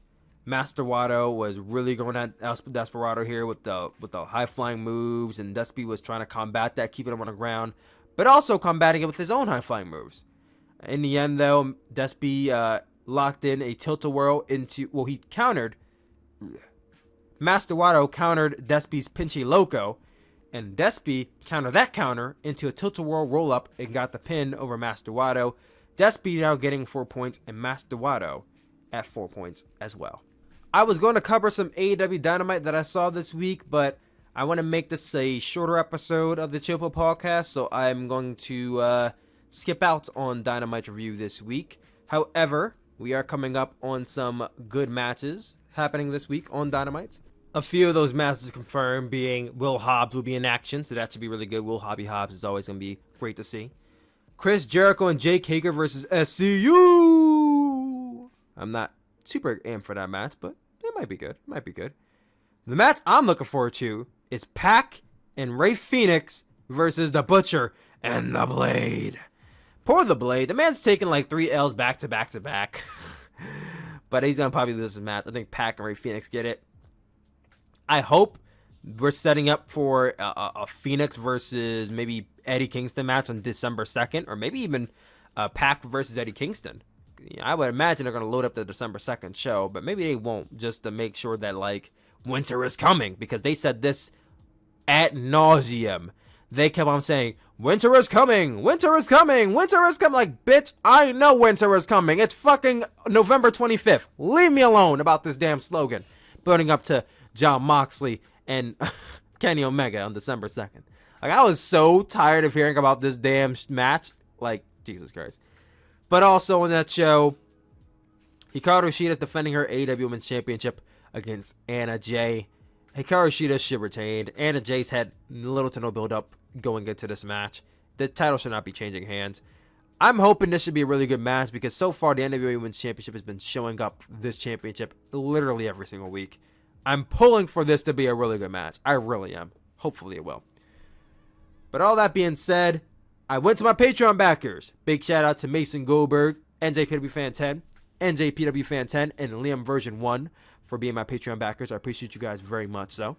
Master Wato was really going at El Desperado here with the high flying moves, and Despy was trying to combat that, keeping him on the ground, but also combating it with his own high flying moves. In the end, though, Despy locked in a tilt-a-whirl into... Well, he countered... Master Wato countered Despy's Pinchy Loco, and Despy countered that counter into a tilt-a-whirl roll-up and got the pin over Master Wato. Despy now getting 4 points, and Master Wato at 4 points as well. I was going to cover some AEW Dynamite that I saw this week, but I want to make this a shorter episode of the Chopo podcast, so I'm going to skip out on Dynamite review this week. However, we are coming up on some good matches happening this week on Dynamite. A few of those matches confirmed being Will Hobbs will be in action, so that should be really good. Will Hobby Hobbs is always going to be great to see. Chris Jericho and Jake Hager versus SCU. I'm not super amped for that match, but it might be good. It might be good. The match I'm looking forward to is Pac and Ray Phoenix versus The Butcher and The Blade. Poor The Blade. The man's taking like 3 L's back to back to back. But he's going to probably lose this match. I think Pac and Ray Phoenix get it. I hope we're setting up for a Phoenix versus maybe Eddie Kingston match on December 2nd. Or maybe even Pac versus Eddie Kingston. I would imagine they're going to load up the December 2nd show. But maybe they won't, just to make sure that like winter is coming. Because they said this ad nauseum. They kept on saying, winter is coming, winter is coming, winter is coming. Like, bitch, I know winter is coming. It's fucking November 25th. Leave me alone about this damn slogan. Building up to Jon Moxley and Kenny Omega on December 2nd. Like, I was so tired of hearing about this damn match. Like, Jesus Christ. But also on that show, Hikaru Shida defending her AEW Women's Championship against Anna Jay. Hikaru Shida should retain. Anna Jay's had little to no build up going into this match. The title should not be changing hands. I'm hoping this should be a really good match because so far the NWA Women's Championship has been showing up this championship literally every single week. I'm pulling for this to be a really good match. I really am. Hopefully it will. But all that being said, I went to my Patreon backers. Big shout out to Mason Goldberg, NJPW Fan 10, NJPW Fan 10, and Liam Version 1 for being my Patreon backers. I appreciate you guys very much so.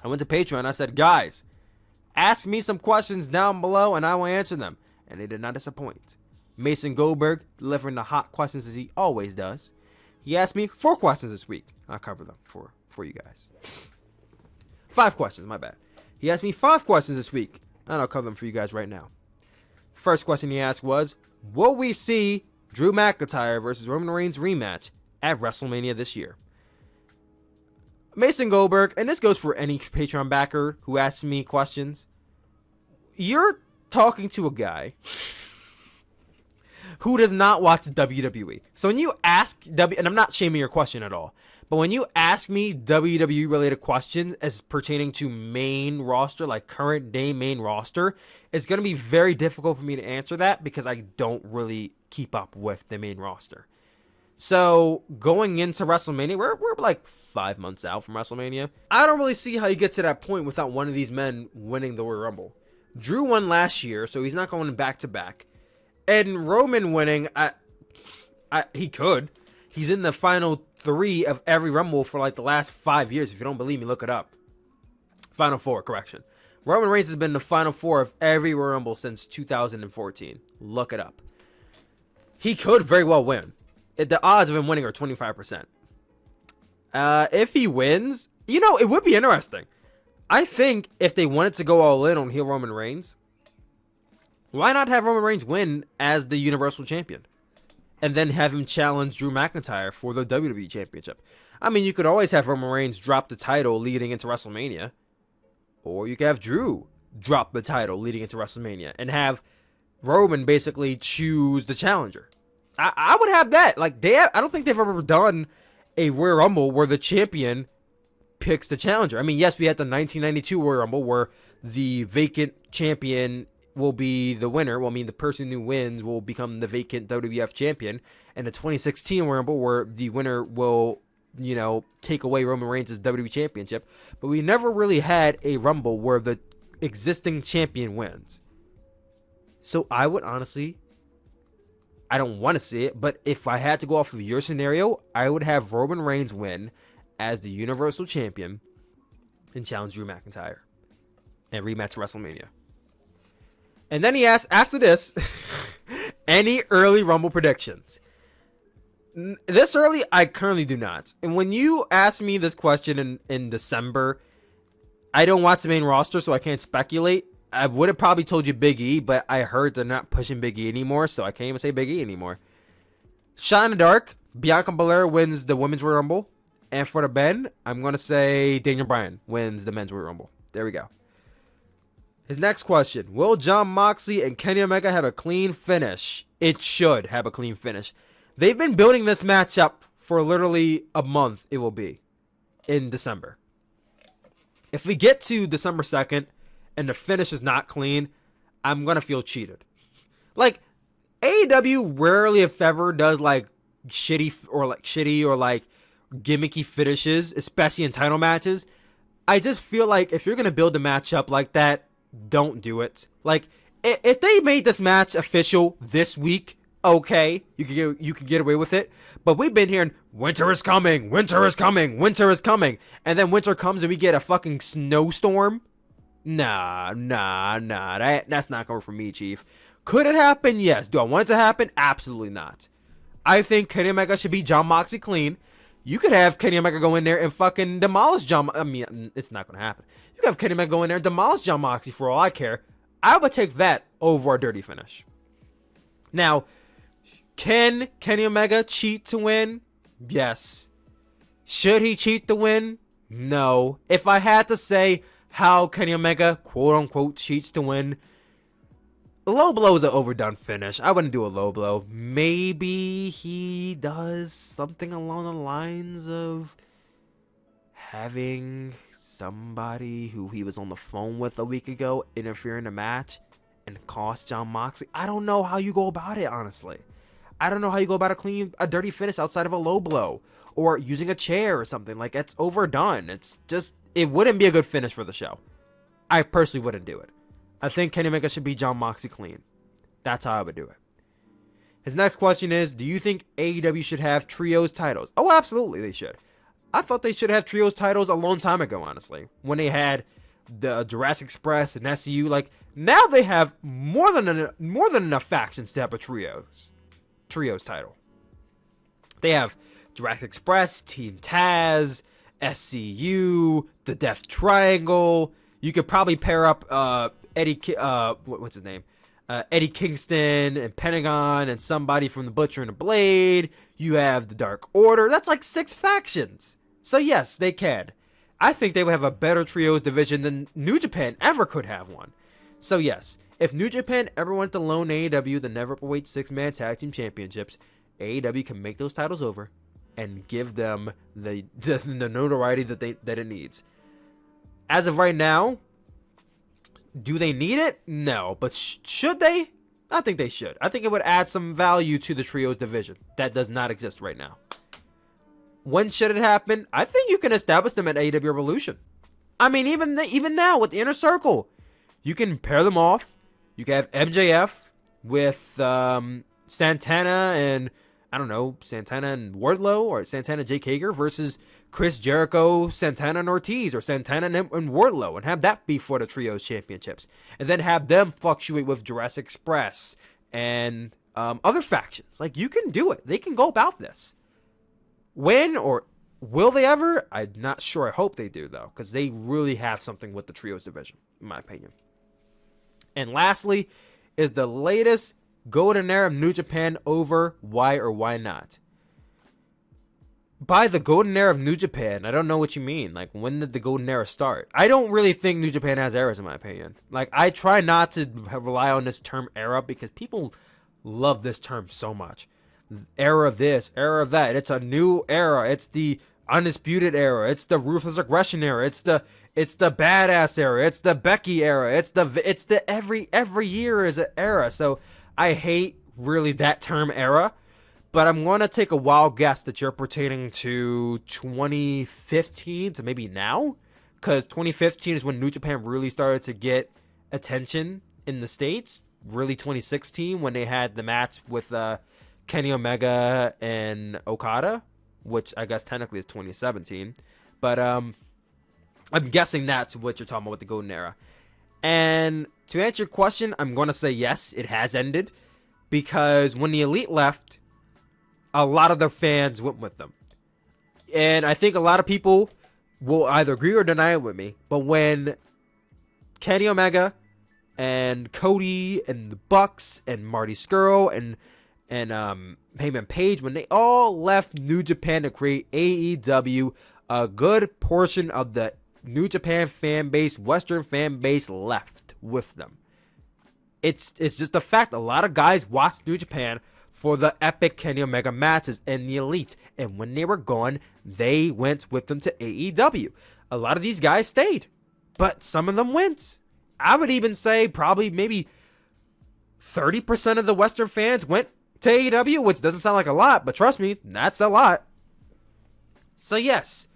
I went to Patreon. I said, guys, ask me some questions down below and I will answer them. And they did not disappoint. Mason Goldberg delivering the hot questions as he always does. He asked me 4 questions this week. I'll cover them for you guys. 5 questions, my bad. He asked me 5 questions this week, and I'll cover them for you guys right now. First question he asked was, will we see Drew McIntyre versus Roman Reigns rematch at WrestleMania this year? Mason Goldberg, and this goes for any Patreon backer who asks me questions, you're talking to a guy who does not watch WWE. So when you ask and I'm not shaming your question at all, but when you ask me WWE related questions as pertaining to main roster, like current day main roster, it's going to be very difficult for me to answer that because I don't really keep up with the main roster. So going into WrestleMania, we're like 5 months out from WrestleMania. I don't really see how you get to that point without one of these men winning the Royal Rumble. Drew won last year, so he's not going back to back. And Roman winning, he could. He's in the final 3 of every Rumble for like the last 5 years. If you don't believe me, look it up. Final 4, correction. Roman Reigns has been in the final 4 of every Royal Rumble since 2014. Look it up. He could very well win. The odds of him winning are 25%. If he wins, it would be interesting. I think if they wanted to go all in on heel Roman Reigns, why not have Roman Reigns win as the Universal Champion? And then have him challenge Drew McIntyre for the WWE Championship. I mean, you could always have Roman Reigns drop the title leading into WrestleMania. Or you could have Drew drop the title leading into WrestleMania. And have Roman basically choose the challenger. I would have that. Like, I don't think they've ever done a Royal Rumble where the champion picks the challenger. I mean, yes, we had the 1992 Royal Rumble where the vacant champion will be the winner. Well, I mean, the person who wins will become the vacant WWF champion. And the 2016 Royal Rumble where the winner will, take away Roman Reigns' WWE championship. But we never really had a Rumble where the existing champion wins. So I would honestly, I don't want to see it, but if I had to go off of your scenario, I would have Roman Reigns win as the Universal Champion and challenge Drew McIntyre and rematch WrestleMania. And then he asked, after this, any early Rumble predictions? This early, I currently do not. And when you ask me this question in December, I don't watch the main roster, so I can't speculate. I would have probably told you Big E, but I heard they're not pushing Big E anymore, so I can't even say Big E anymore. Shot in the dark, Bianca Belair wins the Women's Royal Rumble. And for the men, I'm going to say Daniel Bryan wins the Men's Royal Rumble. There we go. His next question. Will Jon Moxley and Kenny Omega have a clean finish? It should have a clean finish. They've been building this matchup for literally a month, it will be, in December. If we get to December 2nd, and the finish is not clean, I'm going to feel cheated. Like, AEW rarely, if ever, does like shitty or gimmicky finishes, especially in title matches. I just feel like if you're going to build a match up like that, don't do it. Like, if they made this match official this week, okay, you could get away with it. But we've been hearing, winter is coming, winter is coming, winter is coming. And then winter comes and we get a fucking snowstorm. Nah, that's not going for me, Chief. Could it happen? Yes. Do I want it to happen? Absolutely not. I think Kenny Omega should be Jon Moxley clean. You could have Kenny Omega go in there and fucking demolish it's not going to happen. You could have Kenny Omega go in there and demolish Jon Moxley for all I care. I would take that over a dirty finish. Now, can Kenny Omega cheat to win? Yes. Should he cheat to win? No. If I had to say how Kenny Omega, quote-unquote, cheats to win, a low blow is an overdone finish. I wouldn't do a low blow. Maybe he does something along the lines of having somebody who he was on the phone with a week ago interfere in the match and cost Jon Moxley. I don't know how you go about it, honestly. I don't know how you go about a dirty finish outside of a low blow or using a chair or something. Like, it's overdone. It's just, it wouldn't be a good finish for the show. I personally wouldn't do it. I think Kenny Omega should be Jon Moxley clean. That's how I would do it. His next question is, do you think AEW should have trios titles? Oh, absolutely they should. I thought they should have trios titles a long time ago, honestly. When they had the Jurassic Express and SCU. Like, now they have more than enough factions to have a trios title. They have Jurassic Express, Team Taz, SCU, the Death Triangle. You could probably pair up what's his name? Eddie Kingston and Pentagon and somebody from the Butcher and the Blade. You have the Dark Order. That's like 6 factions. So yes, they can. I think they would have a better trios division than New Japan ever could have one. So yes, If New Japan ever went to loan AEW the never weight 6-man tag team championships, AEW can make those titles over and give them the notoriety that it needs. As of right now, do they need it? No. But should they? I think they should. I think it would add some value to the trios division that does not exist right now. When should it happen? I think you can establish them at AEW Revolution. I mean, even now with the Inner Circle, you can pair them off. You can have MJF with Santana and, I don't know, Santana and Wardlow, or Santana and Jake Hager versus Chris Jericho, Santana and Ortiz, or Santana and Wardlow, and have that be for the Trios Championships. And then have them fluctuate with Jurassic Express and other factions. Like, you can do it. They can go about this. When or will they ever? I'm not sure. I hope they do, though, because they really have something with the Trios division, in my opinion. And lastly, is the latest golden era of New Japan over? Why or why not? By the golden era of New Japan, I don't know what you mean. Like, when did the golden era start? I don't really think New Japan has eras, in my opinion. Like, I try not to rely on this term era because people love this term so much. Era this, era that. It's a new era. It's the undisputed era. It's the ruthless aggression era. It's the badass era. It's the Becky era. It's the every year is an era. So I hate really that term era, but I'm going to take a wild guess that you're pertaining to 2015 to maybe now, because 2015 is when New Japan really started to get attention in the States. Really 2016 when they had the match with Kenny Omega and Okada, which I guess technically is 2017. But I'm guessing that's what you're talking about with the golden era. And to answer your question, I'm going to say yes, it has ended. Because when the Elite left, a lot of the fans went with them. And I think a lot of people will either agree or deny it with me. But when Kenny Omega and Cody and the Bucks and Marty Scurll and Heyman Page, when they all left New Japan to create AEW, a good portion of the New Japan fan base, Western fan base, left with them. It's just a fact. A lot of guys watched New Japan for the epic Kenny Omega matches and the Elite, and when they were gone, they went with them to AEW. A lot of these guys stayed, but some of them went. I would even say probably maybe 30% of the Western fans went to AEW, which doesn't sound like a lot, but trust me, that's a lot. So yes,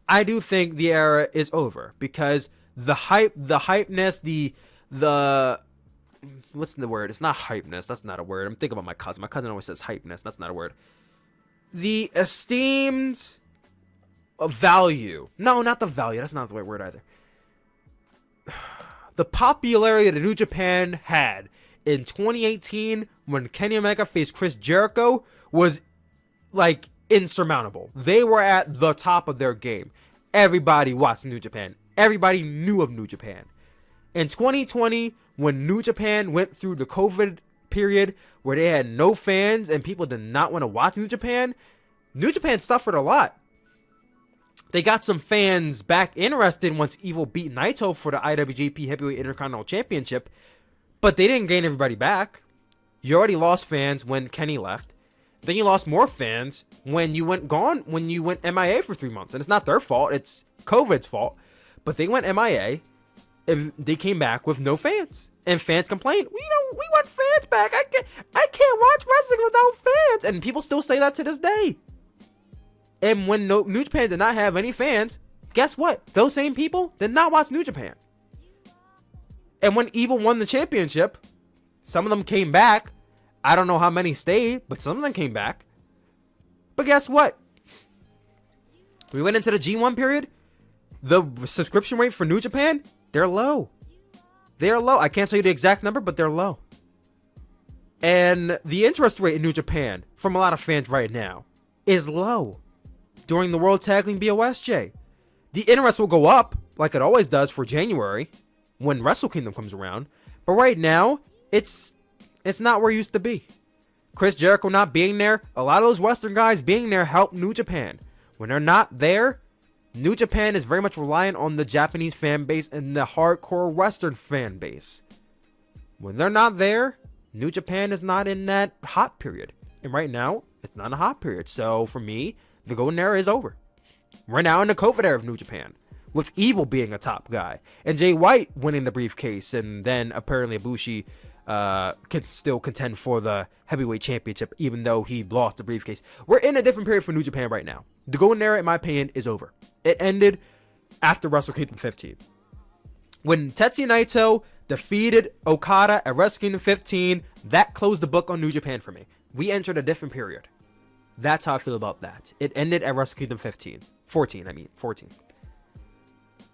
I do think the era is over because the hypeness, the what's the word? It's not hypeness. That's not a word. I'm thinking about my cousin. My cousin always says hypeness. That's not a word. The esteemed value. No, not the value. That's not the right word either. The popularity that New Japan had in 2018 when Kenny Omega faced Chris Jericho was like insurmountable. They were at the top of their game. Everybody watched New Japan. Everybody knew of New Japan. In 2020, when New Japan went through the COVID period where they had no fans and people did not want to watch New Japan suffered a lot. They got some fans back interested once Evil beat Naito for the IWGP Heavyweight Intercontinental Championship, but they didn't gain everybody back. You already lost fans when Kenny left. Then you lost more fans when you went MIA for 3 months. And it's not their fault, it's COVID's fault. But they went MIA and they came back with no fans. And fans complained, we want fans back. I can't watch wrestling without fans. And people still say that to this day. And when New Japan did not have any fans, guess what? Those same people did not watch New Japan. And when Evil won the championship, some of them came back. I don't know how many stayed, but some of them came back. But guess what? We went into the G1 period. The subscription rate for New Japan, they're low. They're low. I can't tell you the exact number, but they're low. And the interest rate in New Japan, from a lot of fans right now, is low. During the World Tag League BOSJ, the interest will go up, like it always does for January, when Wrestle Kingdom comes around. But right now, it's not where it used to be. Chris Jericho not being there, a lot of those Western guys being there help New Japan. When they're not there, New Japan is very much reliant on the Japanese fan base and the hardcore Western fan base. When they're not there, New Japan is not in that hot period. And right now, it's not a hot period. So for me, the golden era is over. We're now in the COVID era of New Japan, with Evil being a top guy and Jay White winning the briefcase, and then apparently Ibushi can still contend for the heavyweight championship even though he lost the briefcase. We're in a different period for New Japan right now. The golden era, in my opinion, is over. It ended after Wrestle Kingdom 15. When Tetsuya Naito defeated Okada at Wrestle Kingdom 15, that closed the book on New Japan for me. We entered a different period. That's how I feel about that. It ended at Wrestle Kingdom 14.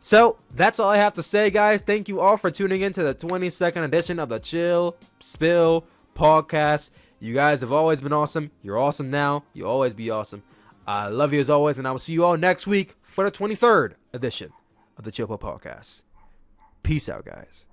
So, that's all I have to say, guys. Thank you all for tuning in to the 22nd edition of the Chill Spill podcast. You guys have always been awesome. You're awesome now. You'll always be awesome. I love you as always, and I will see you all next week for the 23rd edition of the Chill Spill podcast. Peace out, guys.